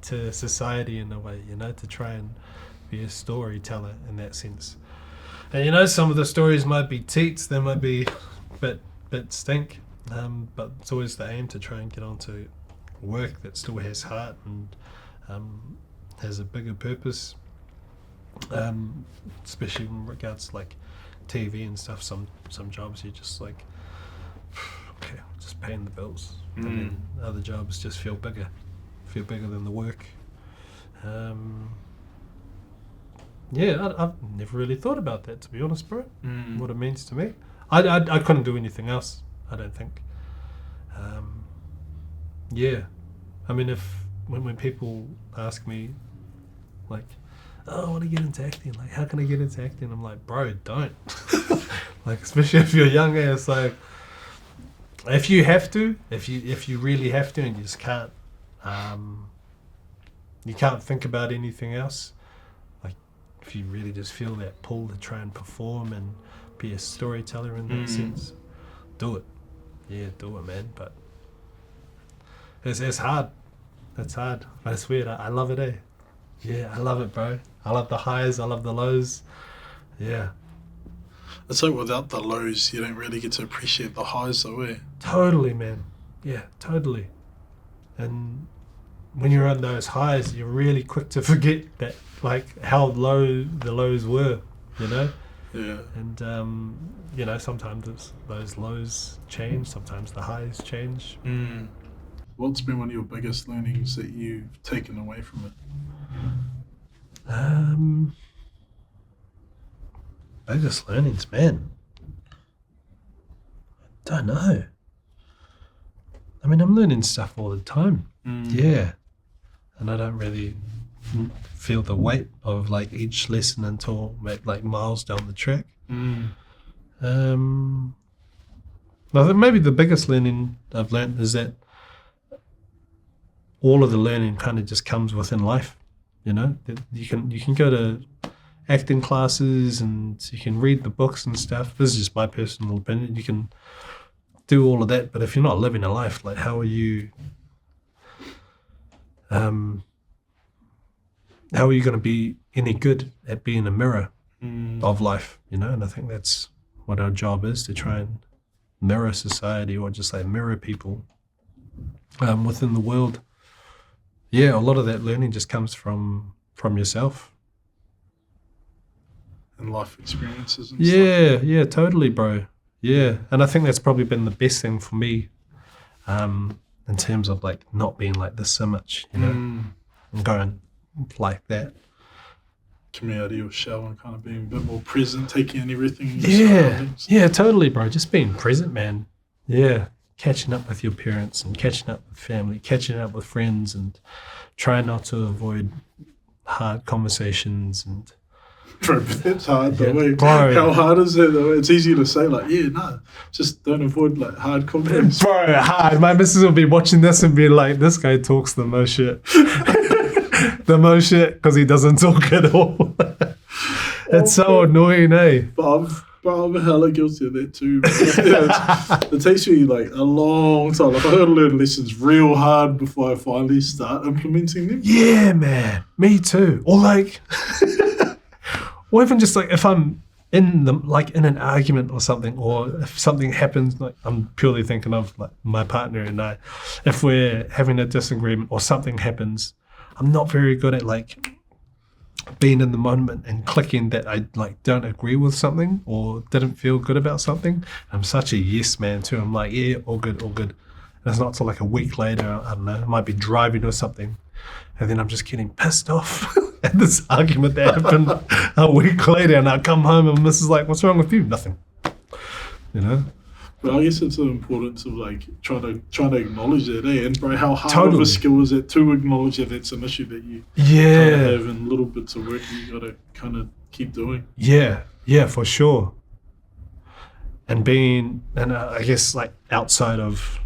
to society in a way, you know, to try and be a storyteller in that sense. And, you know, some of the stories might be teats, they might be bit stink, but it's always the aim to try and get onto work that still has heart and has a bigger purpose, especially in regards to, like, TV and stuff. Some jobs you're just like, okay, just paying the bills, and then other jobs just feel bigger than the work. Yeah, I've never really thought about that, to be honest, bro. What it means to me. I couldn't do anything else, I don't think. Yeah, I mean, when people ask me, like, oh, I want to get into acting, like, how can I get into acting? I'm like, bro, don't. Like, especially if you're young, it's like, if you have to, if you really have to, and you just can't, you can't think about anything else, like, if you really just feel that pull to try and perform and be a storyteller in that sense, do it. Yeah, do it, man. But it's hard. It's hard. But it's weird. I love it, eh? Yeah, I love it, bro. I love the highs. I love the lows. Yeah. It's like without the lows, you don't really get to appreciate the highs, though, eh? Totally, man. Yeah, totally. And when you're on those highs, you're really quick to forget that, like, how low the lows were, you know? Yeah. And, you know, sometimes those lows change, sometimes the highs change. What's been one of your biggest learnings that you've taken away from it? Biggest learnings, man. Don't know. I mean, I'm learning stuff all the time. Yeah. And I don't really feel the weight of like each lesson until like miles down the track. I think maybe the biggest learning I've learned is that all of the learning kind of just comes within life. You know, that you can go to acting classes and you can read the books and stuff. This is just my personal opinion. You can do all of that, but if you're not living a life, like how are you going to be any good at being a mirror of life, you know? And I think that's what our job is, to try and mirror society, or just like mirror people within the world. Yeah, a lot of that learning just comes from yourself. And life experiences and stuff. Yeah, totally, bro. Yeah, and I think that's probably been the best thing for me in terms of like not being like this so much, you know, and going like that. Coming out of your shell and kind of being a bit more present, taking in everything in your surroundings. Yeah, totally, bro. Just being present, man. Yeah, catching up with your parents and catching up with family, catching up with friends, and trying not to avoid hard conversations and... Bro, that's hard though. Yeah, bro. How hard is it though? It's easy to say like, just don't avoid like hard conversations. Bro, hard. My missus will be watching this and be like, this guy talks the most shit. The most shit, because he doesn't talk at all. It's so annoying, eh? But I'm hella guilty of that too. It takes me like a long time. Like I gotta learn lessons real hard before I finally start implementing them. Yeah, man. Me too. Or like... Or even just like if I'm in an argument or something, or if something happens, like I'm purely thinking of like my partner and I, if we're having a disagreement or something happens, I'm not very good at like being in the moment and clicking that I like don't agree with something or didn't feel good about something. I'm such a yes man too. I'm like, yeah, all good. And it's not till like a week later, I don't know, I might be driving or something, and then I'm just getting pissed off at this argument that happened a week later, and I come home and Mrs. like, what's wrong with you? Nothing. You know? But I guess it's the importance of like trying to acknowledge that, eh? And bro, how hard of a skill is it to acknowledge that it's an issue that you kind of have, in little bits of work you gotta kind of keep doing. Yeah, for sure. And I guess like outside of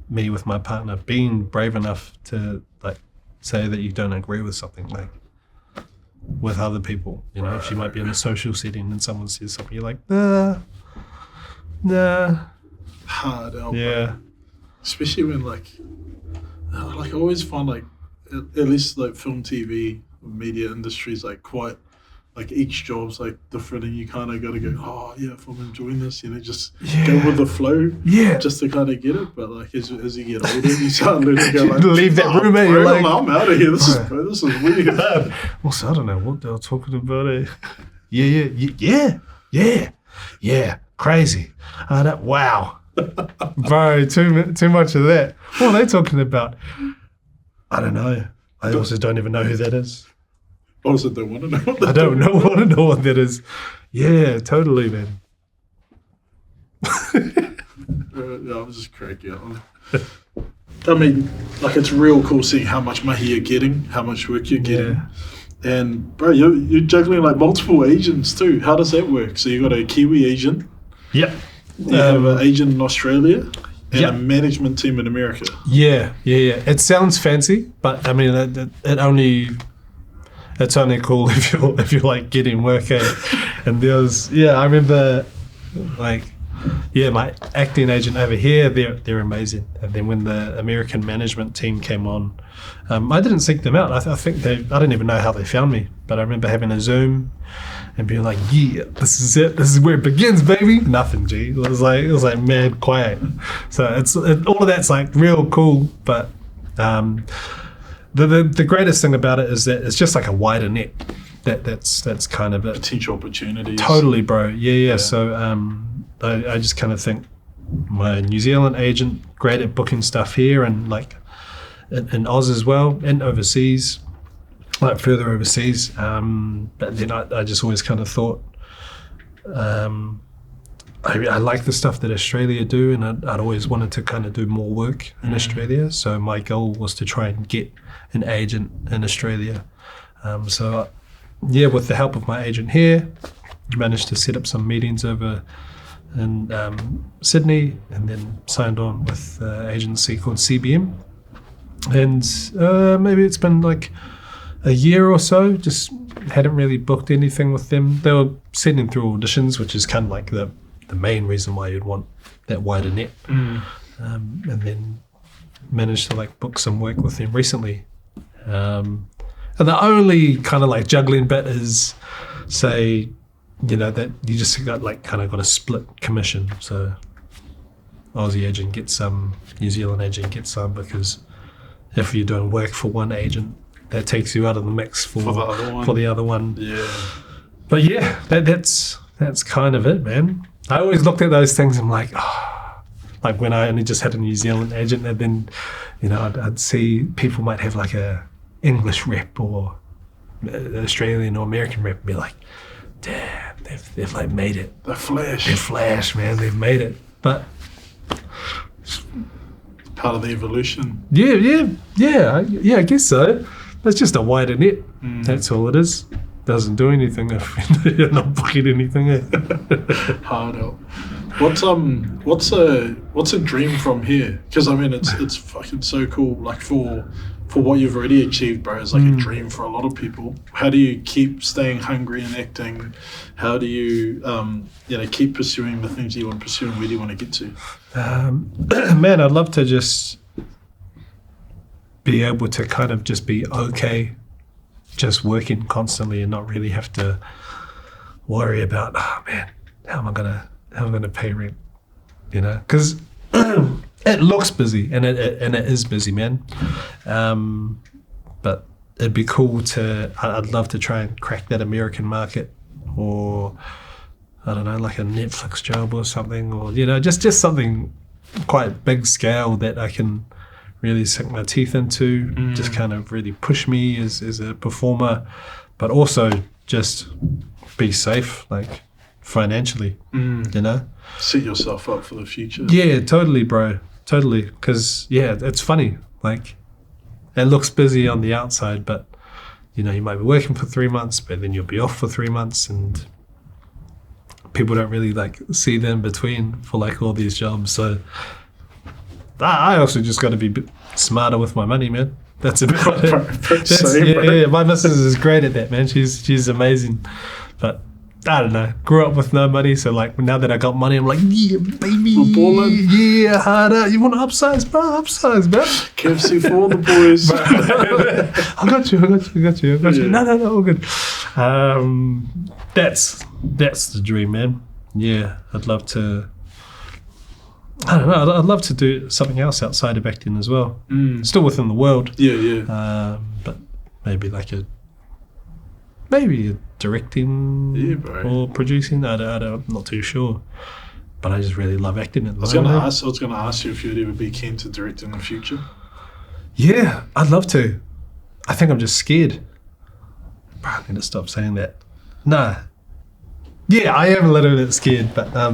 me with my partner, being brave enough to like say that you don't agree with something, like with other people, you know, if you might be in a social setting and someone says something, you're like, nah. Hard out. Yeah. Bro. Especially when like I always find like at least like film, TV, media industries like quite like each job's like different, and you kind of got to go, oh yeah, if I'm enjoying this, you know, just go with the flow, just to kind of get it. But like as you get older, you start learning to go like, leave that room, bro, you're like, I'm out of here. This is weird. Also, I don't know what they were talking about. Yeah, crazy. Wow, bro, too much of that. What are they talking about? I don't know. I also don't even know who that is. I also don't want to know what that is. I don't want to know what that is. Yeah, totally, man. Yeah, I'm just cracking up. I mean, like it's real cool seeing how much money you're getting, how much work you're getting. Yeah. And bro, you're juggling like multiple agents too. How does that work? So you got a Kiwi agent. Yep. You have an agent in Australia and a management team in America. Yeah. It sounds fancy, but I mean, it's only cool if you're like getting work, eh? And I remember like, my acting agent over here, they're amazing. And then when the American management team came on, I didn't seek them out. I think I didn't even know how they found me, but I remember having a Zoom and being like, yeah, this is it. This is where it begins, baby. Nothing, G. It was like mad quiet. So all of that's like real cool, but the greatest thing about it is that it's just like a wider net. That's kind of it. Potential opportunities. Totally, bro. Yeah. So I just kind of think my New Zealand agent, great at booking stuff here and like in Oz as well and overseas, like further overseas. But then I just always kind of thought I like the stuff that Australia do, and I'd always wanted to kind of do more work in Australia. So my goal was to try and get an agent in Australia. With the help of my agent here, managed to set up some meetings over in Sydney, and then signed on with an agency called CBM. And maybe it's been like a year or so, just hadn't really booked anything with them. They were sending through auditions, which is kind of like the main reason why you'd want that wider net. And then managed to like book some work with them recently. And the only kind of like juggling bit is, say, that you just got like kind of got a split commission. So Aussie agent gets some, New Zealand agent gets some, because if you're doing work for one agent, that takes you out of the mix for the other one. Yeah. But yeah, that's kind of it, man. I always looked at those things and I'm like, like when I only just had a New Zealand agent, and then, I'd see people might have like a English rep or an Australian or American rep and be like, damn, they've like made it. They're flash, man. They've made it. But part of the evolution. Yeah, I guess so. It's just a wider net. That's all it is. Doesn't do anything if you're not booking anything. Hard help. What's a dream from here? Because I mean, it's fucking so cool. Like for what you've already achieved, bro, it's like a dream for a lot of people. How do you keep staying hungry and acting? How do you keep pursuing the things you want to pursue, and where do you want to get to? Man, I'd love to just be able to kind of just be okay, just working constantly and not really have to worry about, how am I gonna pay rent? Because it looks busy and it is busy, man. But it'd be cool I'd love to try and crack that American market, or I don't know, like a Netflix job or something, or just something quite big scale that I can really sink my teeth into, just kind of really push me as a performer, but also just be safe, like financially, Set yourself up for the future. Yeah, totally, bro. Totally. Because, it's funny. Like, it looks busy on the outside, but, you might be working for 3 months, but then you'll be off for 3 months, and people don't really, like, see the in between for, like, all these jobs. So I also just got to be a bit smarter with my money, man. That's about it. My missus is great at that, man. She's amazing. But I don't know. Grew up with no money, so like now that I got money, I'm like, yeah, baby, balling. Yeah, harder. You want to upsize, bro? Upsize, bro. KFC for all the boys. I got you. Yeah. No, all good. That's the dream, man. Yeah, I'd love to. I don't know. I'd love to do something else outside of acting as well. Still within the world. Yeah. But maybe like a directing or producing. I'm not too sure. But I just really love acting at the moment. I was going to ask you if you'd ever be keen to direct in the future. Yeah, I'd love to. I think I'm just scared. I need to stop saying that. Nah. Yeah, I am a little bit scared, but I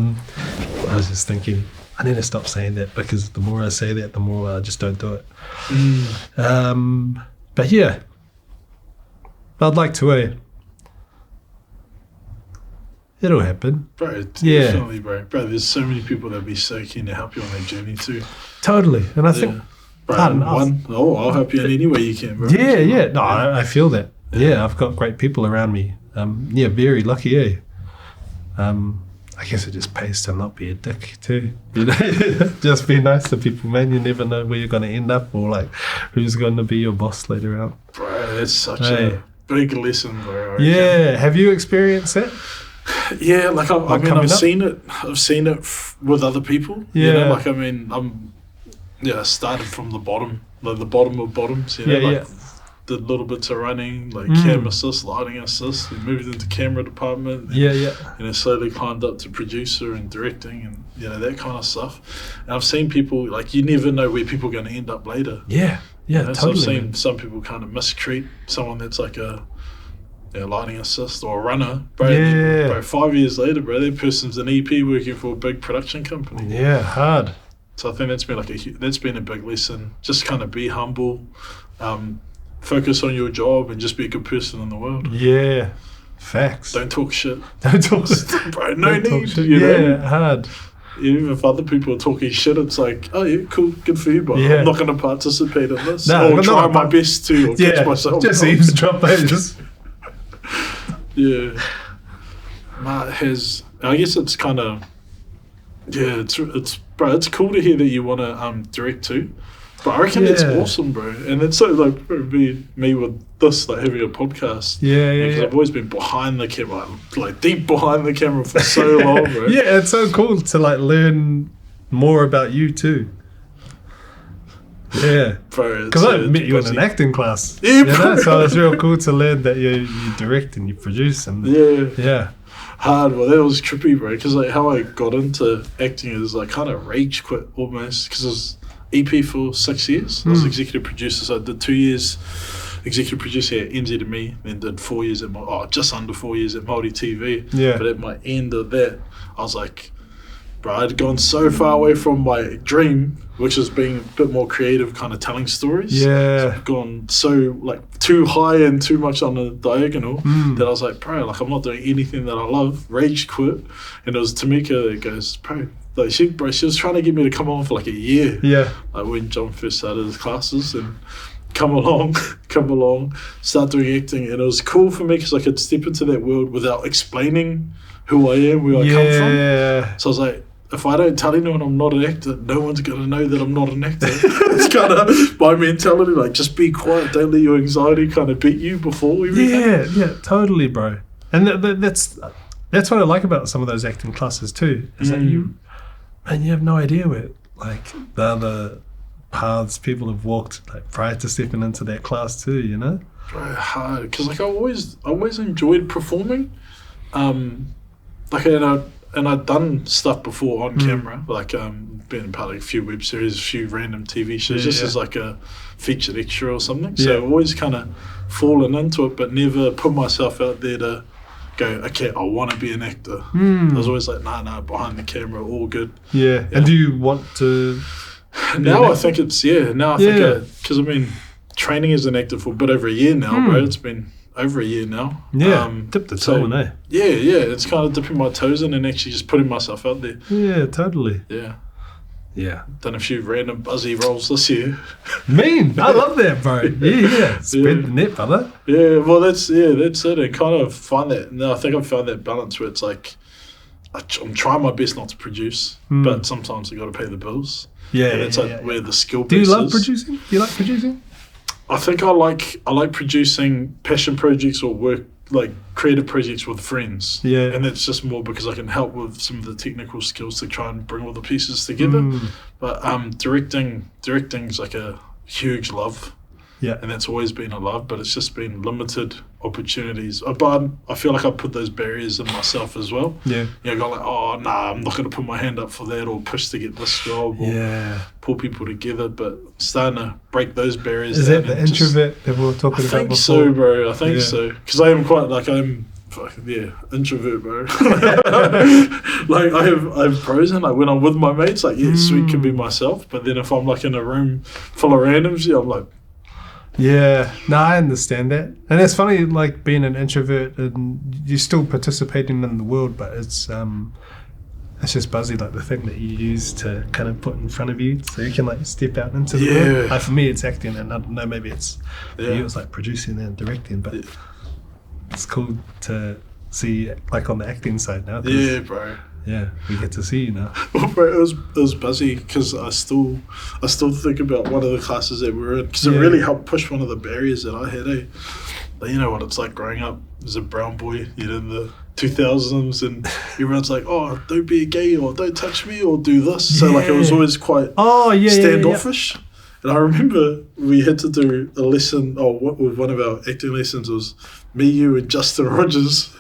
was just thinking, I need to stop saying that, because the more I say that, the more I just don't do it. But yeah, I'd like to. It'll happen. Bro, definitely, bro. Bro, there's so many people that'd be so keen to help you on that journey too. Totally. And I think... Bro, I'll help you in any way you can, bro. Yeah. No, I feel that. Yeah, I've got great people around me. Very lucky, I guess it just pays to not be a dick too. Just be nice to people, man. You never know where you're going to end up, or like who's going to be your boss later on. Bro, that's such a big lesson, bro. Yeah, have you experienced that? Yeah, like I've seen it. I've seen it with other people. Yeah, like I mean, I started from the bottom, like the bottom of bottoms, you know, like did little bits of running, like cam assist, lighting assist, and moved into camera department. And, you know, slowly climbed up to producer and directing and, you know, that kind of stuff. And I've seen people, like, you never know where people are going to end up later. You know? Totally. So I've seen some people kind of mistreat someone that's like a lighting assist or a runner, bro. Bro, 5 years later, bro, that person's an EP working for a big production company. Yeah, hard. So I think that's been that's been a big lesson. Just kind of be humble, focus on your job, and just be a good person in the world. Yeah, facts. Don't talk shit. Don't talk shit. Bro, no need. You know? Hard. Even if other people are talking shit, it's like, oh yeah, cool, good for you, but I'm not going to participate in this. Or try my best to, or catch myself. Just eavesdrop those. Yeah. I guess it's kind of, it's cool to hear that you want to direct too. But I reckon it's awesome, bro. And it's so like me with this, like having a podcast. Because I've always been behind the camera, like deep behind the camera for so long, bro. It's so cool to like learn more about you too. Yeah, bro. Because I met you in an acting class. Yeah, you know? So it's real cool to learn that you direct and you produce and hard. Well, that was trippy, bro. Because like how I got into acting is like kind of rage quit almost. Because I was EP for 6 years. I was executive producer, so I did 2 years executive producer at NZTV, then did 4 years at just under 4 years at Māori TV. But at my end of that, I was like, bro, I'd gone so far away from my dream, which is being a bit more creative, kind of telling stories. So I've gone so like too high and too much on the diagonal that I was like, bro, like I'm not doing anything that I love. Rage quit. And it was Tamika that goes, bro, like she was trying to get me to come on for like a year. Like when John first started his classes, and come along, start doing acting. And it was cool for me because I could step into that world without explaining who I am, where I come from. So I was like, if I don't tell anyone I'm not an actor, no one's going to know that I'm not an actor. It's kind of my mentality, like just be quiet, don't let your anxiety kind of beat you before everything. Yeah, totally, bro. And that's what I like about some of those acting classes too, is that you have no idea where, like, the other paths people have walked, like, prior to stepping into that class too, you know? Bro, hard. Because, like, I always enjoyed performing. Like, and I'd done stuff before on camera, like been part of a few web series, a few random TV shows, just as like a featured extra or something. So I've always kind of fallen into it, but never put myself out there to go, okay, I want to be an actor. I was always like, nah, behind the camera, all good. And do you want to? Now I think it's, because I mean, training as an actor for a bit over a year now, bro. It's been over a year now. Dip the toe in, eh? It's kind of dipping my toes in and actually just putting myself out there. Totally. Done a few random buzzy roles this year. I love that, bro. Spread the net, brother. Well that's it. And kind of find that. No, I think I've found that balance where it's like I'm trying my best not to produce, but sometimes I got to pay the bills. And it's where the skill base is. Do you love producing? Do you like producing? I think I like producing passion projects or work, like creative projects with friends. And it's just more because I can help with some of the technical skills to try and bring all the pieces together. But directing's like a huge love. And that's always been a love, but it's just been limited opportunities. But I feel like I put those barriers in myself as well. Go like, oh, nah, I'm not going to put my hand up for that or push to get this job or pull people together. But starting to break those barriers. Is that the introvert that we were talking about before? I think so, bro. I think so. Because I am quite, like, introvert, bro. Like I have pros, and like when I'm with my mates, like sweet can be myself. But then if I'm like in a room full of randoms, I'm like, I understand that. And it's funny, like being an introvert and you're still participating in the world, but it's just buzzy, like the thing that you use to kind of put in front of you so you can like step out into the world. Like for me it's acting, and I don't know, maybe it's for you it's like producing and directing, but it's cool to see like on the acting side now. Bro. We get to see you now. Well, bro, it was busy because I still think about one of the classes that we were in, because it really helped push one of the barriers that I had. You know what it's like growing up as a brown boy, in the 2000s, and everyone's like, oh, don't be a gay, or don't touch me, or do this. So like it was always quite standoffish. And I remember we had to do a lesson, with one of our acting lessons was me, you, and Justin Rogers.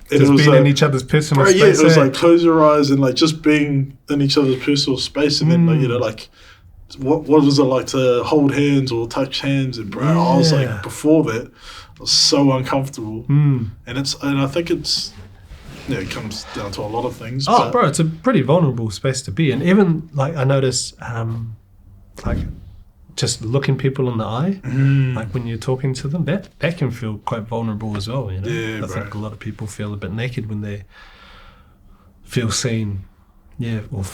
And just it was being in each other's personal space. Yeah, it was like close your eyes and like just being in each other's personal space, and then like, you know, like what was it like to hold hands or touch hands? And bro, I was like, before that, I was so uncomfortable. And I think it's, it comes down to a lot of things. Oh, bro, it's a pretty vulnerable space to be in. Even like I notice, like just looking people in the eye, like when you're talking to them, that can feel quite vulnerable as well. You know, yeah, I think a lot of people feel a bit naked when they feel seen, or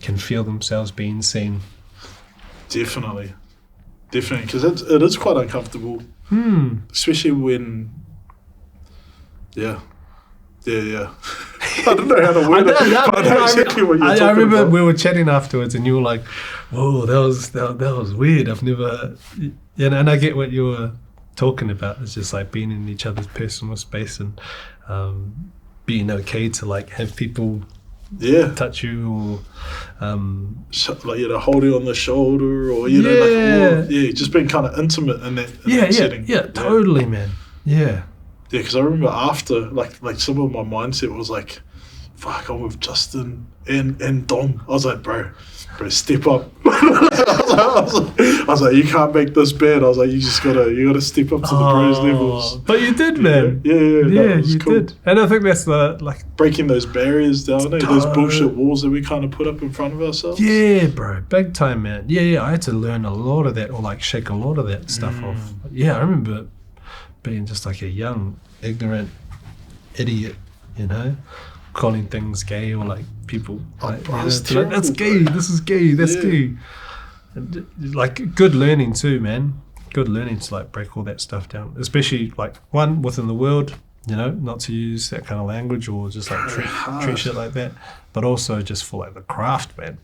can feel themselves being seen. Definitely, because it is quite uncomfortable, especially when, I don't know how to word it, but I know exactly what you're talking about. I remember we were chatting afterwards, and you were like, "Whoa, that was weird. I've never," and I get what you were talking about. It's just like being in each other's personal space and being okay to like have people touch you, or like, you know, hold you on the shoulder, or you know, like, just being kind of intimate in that setting. Totally, man. Yeah, because I remember after, like some of my mindset was like, fuck, I'm with Justin and Dom. I was like, bro, step up. I was like, you can't make this bad. I was like, you gotta step up to the pros levels. But you did, man. Yeah, you cool. Did. And I think that's the breaking those barriers down, those bullshit walls that we kind of put up in front of ourselves. Yeah, bro, big time, man. Yeah, I had to learn a lot of that, or like shake a lot of that stuff off. Yeah, I remember being just like a young, ignorant idiot, you know, calling things gay, or like people that's gay, this is gay, that's gay. And, like, good learning too, man. Good learning to like break all that stuff down, especially like one within the world, you know, not to use that kind of language or just like treat shit like that, but also just for like the craft, man.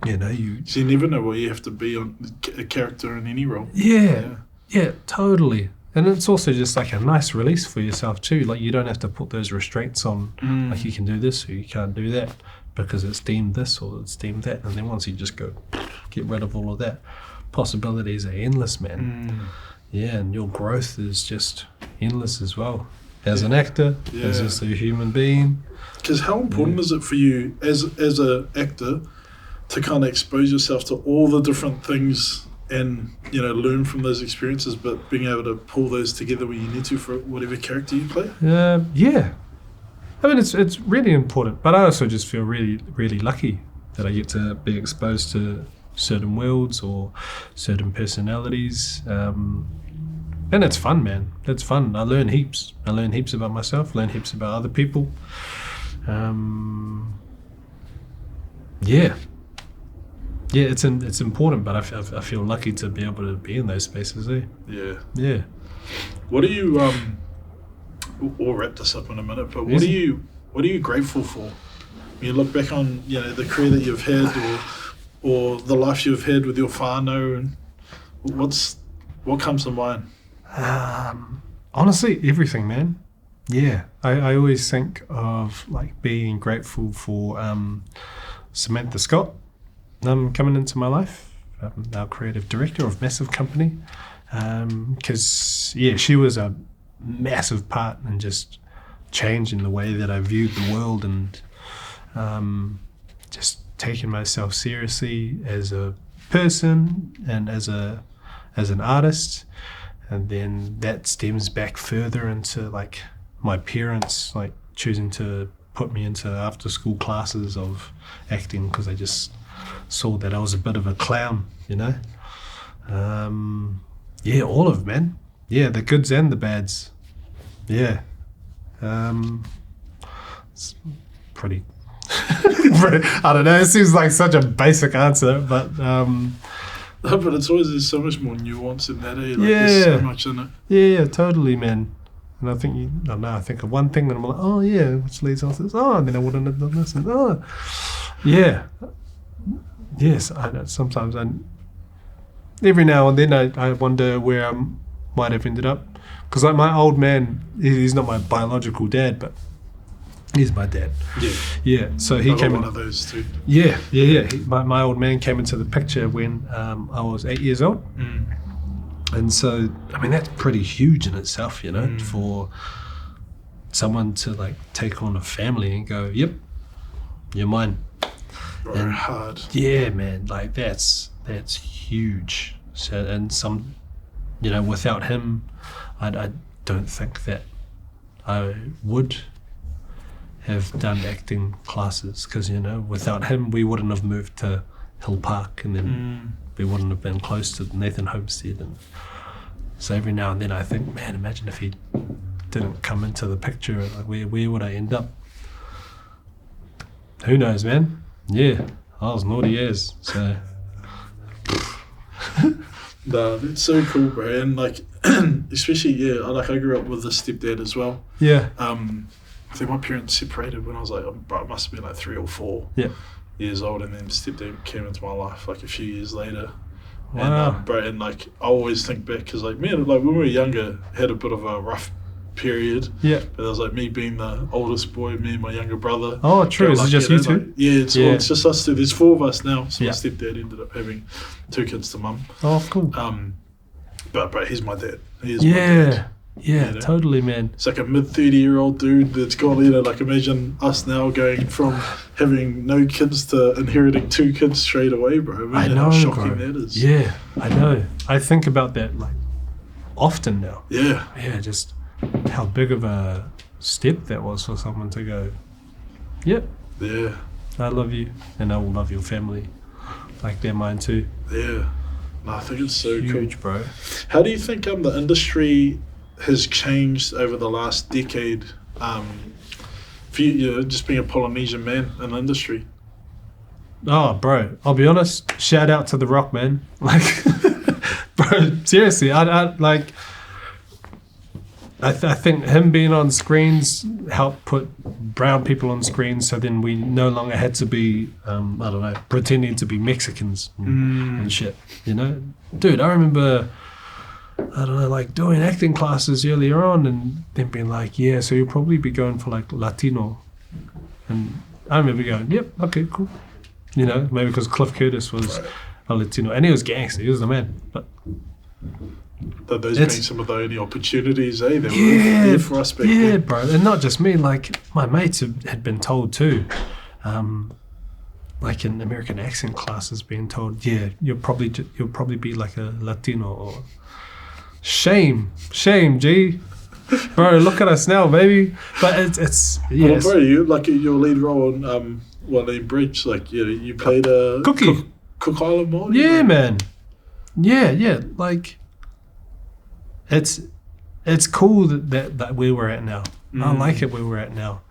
You know, you never know what you have to be on a character in any role. Yeah, totally. And it's also just like a nice release for yourself too. Like, you don't have to put those restraints on, like you can do this or you can't do that because it's deemed this or it's deemed that. And then once you just go get rid of all of that, possibilities are endless, man. Yeah, and your growth is just endless as well. As an actor, as just a human being. Because how important is it for you as an actor to kind of expose yourself to all the different things and, you know, learn from those experiences, but being able to pull those together when you need to for whatever character you play? Yeah. I mean, it's really important, but I also just feel really, really lucky that I get to be exposed to certain worlds or certain personalities. And it's fun, man. It's fun. I learn heaps. I learn heaps about myself, learn heaps about other people. Yeah, it's important, but I feel lucky to be able to be in those spaces, eh? Yeah. What are you we'll wrap this up in a minute, but what are you grateful for? When you look back on, you know, the career that you've had or the life you've had with your whānau, and what comes to mind? Honestly, everything, man. Yeah. I always think of like being grateful for Samantha Scott coming into my life, our creative director of massive company, because she was a massive part in just changing the way that I viewed the world and just taking myself seriously as a person and as an artist. And then that stems back further into like my parents like choosing to put me into after school classes of acting because they just saw that I was a bit of a clown, you know. All of it, man. Yeah, the goods and the bads. Yeah. It's pretty I don't know, it seems like such a basic answer, but no, but it's always, there's so much more nuance in that, eh? Like, there's so much in it. Yeah, totally, man. And I think I think of one thing and I'm like, oh yeah, which leads on to this. Oh, and then I wouldn't have done this. And yeah. Yes, I know. Sometimes every now and then I wonder where I might have ended up. Because like my old man, he's not my biological dad, but He's my dad. Yeah. Yeah. So he I got came one in. of those too. Yeah. My old man came into the picture when I was 8 years old. And so, I mean, that's pretty huge in itself, you know, for someone to like take on a family and go, yep, you're mine. Bro, hard. Yeah, man, like that's huge. So, and some, you know, without him, I don't think that I would have done acting classes, because, you know, without him, we wouldn't have moved to Hill Park, and then we wouldn't have been close to Nathan Homestead. And so every now and then I think, man, imagine if he didn't come into the picture, like where would I end up? Who knows, man? Yeah, I was naughty as, so. No, it's so cool, bro. And like, especially, yeah, like I grew up with a stepdad as well. Yeah. I think my parents separated when I was like, bro, it must have been like 3 or 4 years old, and then stepdad came into my life like a few years later. Wow. And, bro, and like I always think back, because like me, like when we were younger, had a bit of a rough period. Yeah. But it was like me being the oldest boy, me and my younger brother. Oh, true. Is it just you two? Like, yeah, it's just us two. There's 4 of us now. So my Yeah. stepdad ended up having 2 kids to mum. Oh, cool. But bro, he's my dad. He is my dad. Yeah, You know? totally, man. It's like a mid-30-year-old dude that's got, you know, like imagine us now going from having no kids to inheriting 2 kids straight away, bro. I know, how shocking bro. that is. Yeah, I know. I think about that like often now. Yeah. Yeah, just how big of a step that was for someone to go, yep, Yeah. I love you, and I will love your family like they're mine too. Yeah. No, I think it's so Huge, cool. bro. How do you think the industry has changed over the last decade, for you know, just being a Polynesian man in the industry? Oh, bro, I'll be honest, shout out to The Rock, man. Like, bro, seriously, I think him being on screens helped put brown people on screens, so then we no longer had to be, I don't know, pretending to be Mexicans and shit, you know? Dude, I remember, I don't know, like doing acting classes earlier on and then being like, yeah, so you'll probably be going for like Latino. And I remember going, yep, okay, cool. You know, maybe because Cliff Curtis was a Latino, and he was gangster, he was the man. But Those being some of the only opportunities, that were there for us back then. bro, and not just me, like my mates had been told too, like in American accent classes, being told, yeah, you'll probably be like a Latino. Or shame, G, bro. Look at us now, baby. But it's yeah. Well, bro, you like your lead role on One Name Bridge, like you played a Cookie. Cook Island Māori. Yeah, right? man. Yeah. Like, it's cool that where we're at now. I like it where we're at now.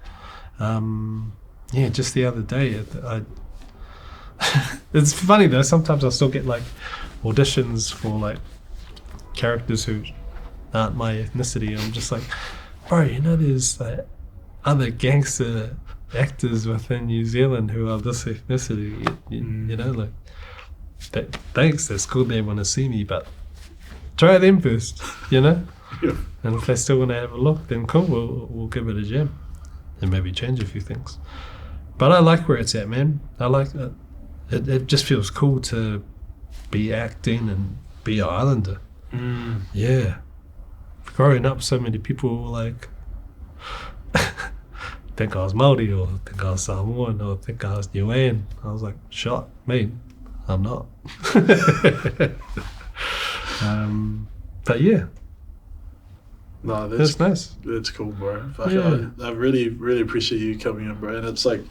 Yeah, just the other day, it's funny though. Sometimes I still get like auditions for like characters who aren't my ethnicity. I'm just like, bro, you know, there's like other gangster actors within New Zealand who are this ethnicity. You know, like. Thanks, that's cool they want to see me, but try them first, you know? Yeah. And if they still want to have a look, then cool, we'll give it a jam and maybe change a few things. But I like where it's at, man. I like it. It just feels cool to be acting and be an islander. Yeah. Growing up, so many people were like, think I was Māori, or think I was Samoan, or think I was Niuean. I was like, shot, me. I'm not. But yeah. No, that's nice. That's cool, bro. Yeah. I really, really appreciate you coming in, bro. And it's like,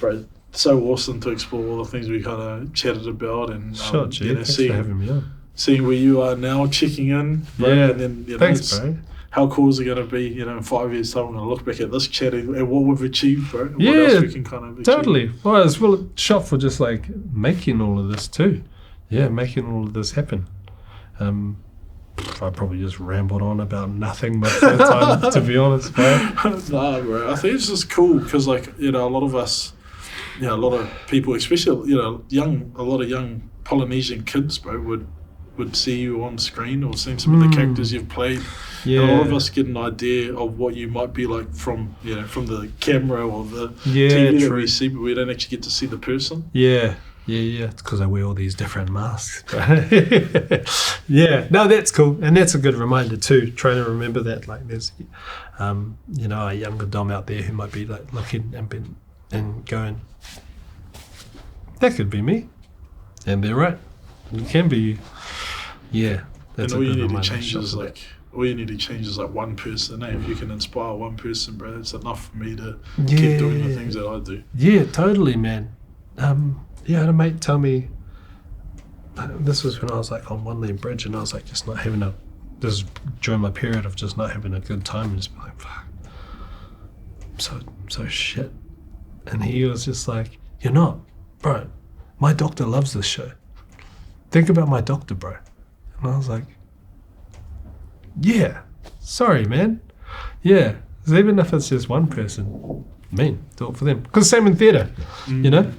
bro, so awesome to explore all the things we kind of chatted about, and sure, G. you know, Thanks for having me on. Seeing where you are now, checking in, bro, Yeah. and then Thanks, bro. How cool is it going to be, you know, in 5 years' time, we're going to look back at this chat and what we've achieved, bro, and what else we can kind of achieve. Totally. Well, it's well shot for just like making all of this too. Yeah, making all of this happen. I probably just rambled on about nothing most of the time, to be honest, bro. Nah, bro. I think it's just cool because, like, you know, a lot of us, you know, a lot of people, especially, you know, a lot of young Polynesian kids, bro, would would see you on screen or seen some of the characters you've played. Yeah. And a lot of us get an idea of what you might be like from the camera or the Yeah, TV that true. we see, but we don't actually get to see the person. Yeah. It's because I wear all these different masks. Yeah, no, that's cool, and that's a good reminder too. Trying to remember that, like, there's, a younger Dom out there who might be like looking and going, that could be me, and they're right. It can be you. Yeah, that's And a all good you need to reminder. change is like one person. If you can inspire one person, bro, it's enough for me to keep doing the things that I do. Yeah, totally, man. I had a mate tell me, this was when I was like on One Lane Bridge, and I was like just not having this is during my period of just not having a good time and just being like, fuck, I'm so shit. And he was just like, you're not, bro. My doctor loves this show. Think about my doctor, bro. And I was like, yeah, sorry, man. Yeah, 'cause even if it's just one person, do it for them. Because same in theatre, you know?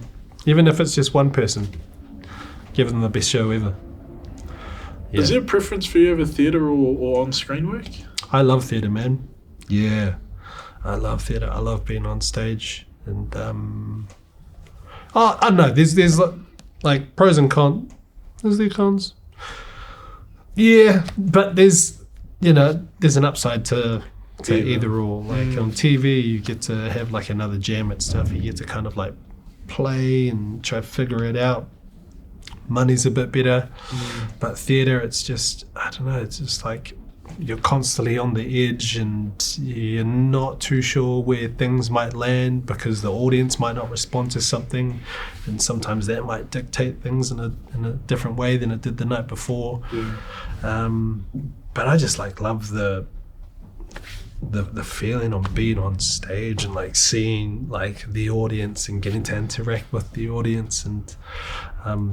Even if it's just one person, give them the best show ever. Yeah. Is there a preference for you over theatre or on-screen work? I love theatre, man. Yeah, I love theatre. I love being on stage. And, I don't know, there's like pros and cons. Is there cons? Yeah, but there's an upside to either or. Like on TV, you get to have like another jam at stuff. You get to kind of like play and try to figure it out. Money's a bit better, but theatre, it's just, I don't know, it's just like you're constantly on the edge and you're not too sure where things might land because the audience might not respond to something, and sometimes that might dictate things in a different way than it did the night before. But I just like love the feeling of being on stage and like seeing like the audience and getting to interact with the audience, and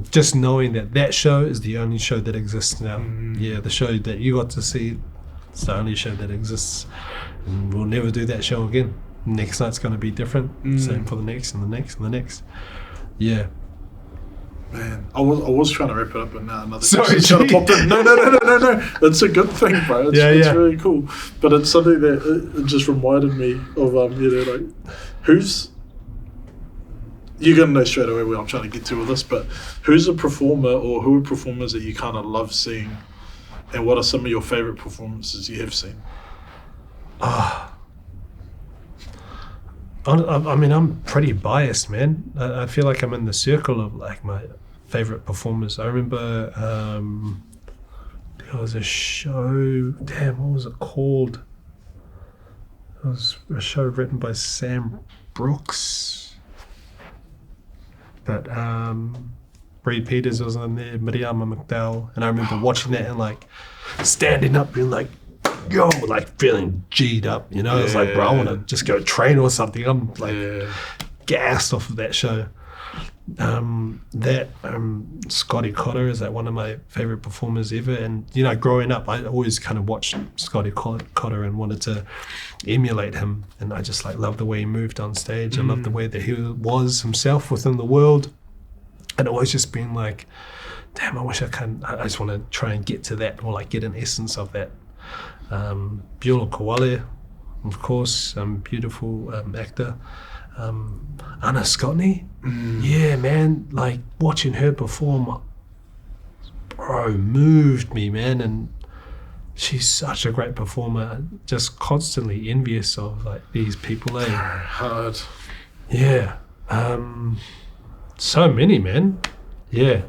just knowing that show is the only show that exists now. Yeah, the show that you got to see, it's the only show that exists, and we'll never do that show again. Next night's going to be different. Same for the next and the next and the next. Yeah. Man, I was trying to wrap it up, but now another Sorry, question kind of popped in. No. It's a good thing, bro. It's really cool. But it's something that it just reminded me of, like, you're going to know straight away where I'm trying to get to with this, but who's a performer or who are performers that you kind of love seeing, and what are some of your favourite performances you have seen? I mean, I'm pretty biased, man. I feel like I'm in the circle of like my favorite performers. I remember there was a show. Damn, what was it called? It was a show written by Sam Brooks. But Reed Peters was in there, Miriam McDowell, and I remember watching that and like standing up, being like, yo, like feeling G'd up, you know? It's like, bro, I want to just go train or something. I'm like gassed off of that show. Scotty Cotter is like one of my favorite performers ever. And, you know, growing up, I always kind of watched Scotty Cotter and wanted to emulate him. And I just like loved the way he moved on stage. I loved the way that he was himself within the world. And always just being like, damn, I just want to try and get to that, or like get an essence of that. Beulah Kowale, of course, beautiful actor. Anna Scotney, yeah, man, like watching her perform, bro, moved me, man, and she's such a great performer. Just constantly envious of like these people. Hard. Yeah, so many, man. Yeah,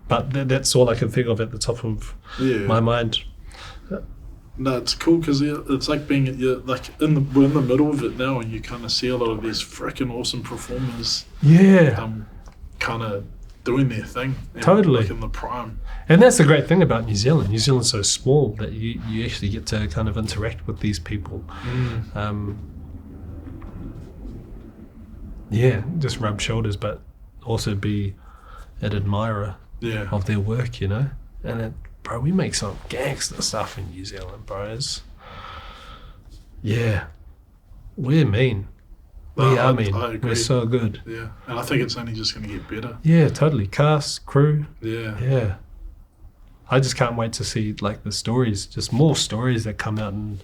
but that's all I can think of at the top of my mind. No, it's cool because it's like we're in the middle of it now, and you kind of see a lot of these freaking awesome performers. Yeah. Kind of doing their thing. Totally. Like in the prime. And that's the great thing about New Zealand. New Zealand's so small that you actually get to kind of interact with these people. Just rub shoulders, but also be an admirer of their work, you know? And bro, we make some gangster stuff in New Zealand, bros. Yeah. We're mean. We are mean. I agree. We're so good. Yeah. And I think it's only just going to get better. Yeah, totally. Cast, crew. Yeah. Yeah. I just can't wait to see like the stories, just more stories that come out, and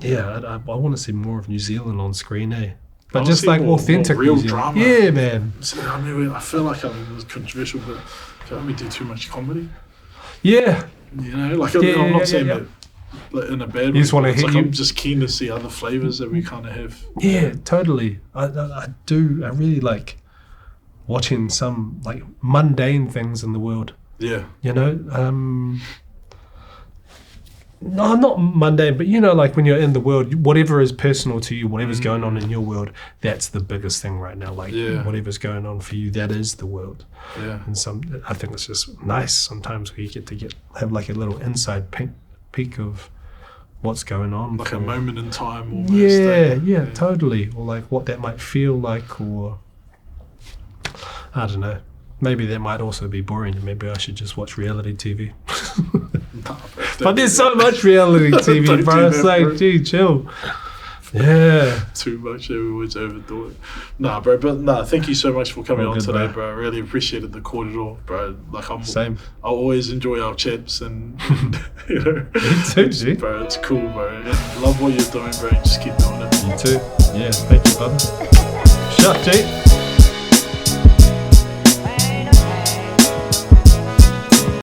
I want to see more of New Zealand on screen, but I just wanna like see more authentic real New Zealand. drama. Yeah, man. See, I mean, I feel like it's controversial, but can't we do too much comedy? Yeah, You know, like Yeah, I'm yeah, not saying yeah. that like, in a bad way. You just wanna but it's hit like you. I'm just keen to see other flavors that we kind of have. yeah, totally. I do. I really like watching some like mundane things in the world. Yeah, You know, no, not mundane, but you know, like when you're in the world, whatever is personal to you, whatever's going on in your world, that's the biggest thing right now. Like whatever's going on for you, that is the world. yeah. And I think it's just nice sometimes where you get to have like a little inside peek of what's going on. Like a moment in time almost. Yeah, totally. Or like what that might feel like, or I don't know. Maybe that might also be boring. Maybe I should just watch reality TV. Nah, But there's so much reality TV, Don't bro. do It's that, like, bro. gee, chill. Yeah. Too much, we always overdo it. Nah, bro, but thank you so much for coming All on good, today, bro. bro. I really appreciated the cordial, bro. Like Same. I always enjoy our chats, and you know, Me too, G. bro. It's cool, bro. And love what you're doing, bro. Just keep doing it. You too. Yeah, thank you, brother. Shut, G.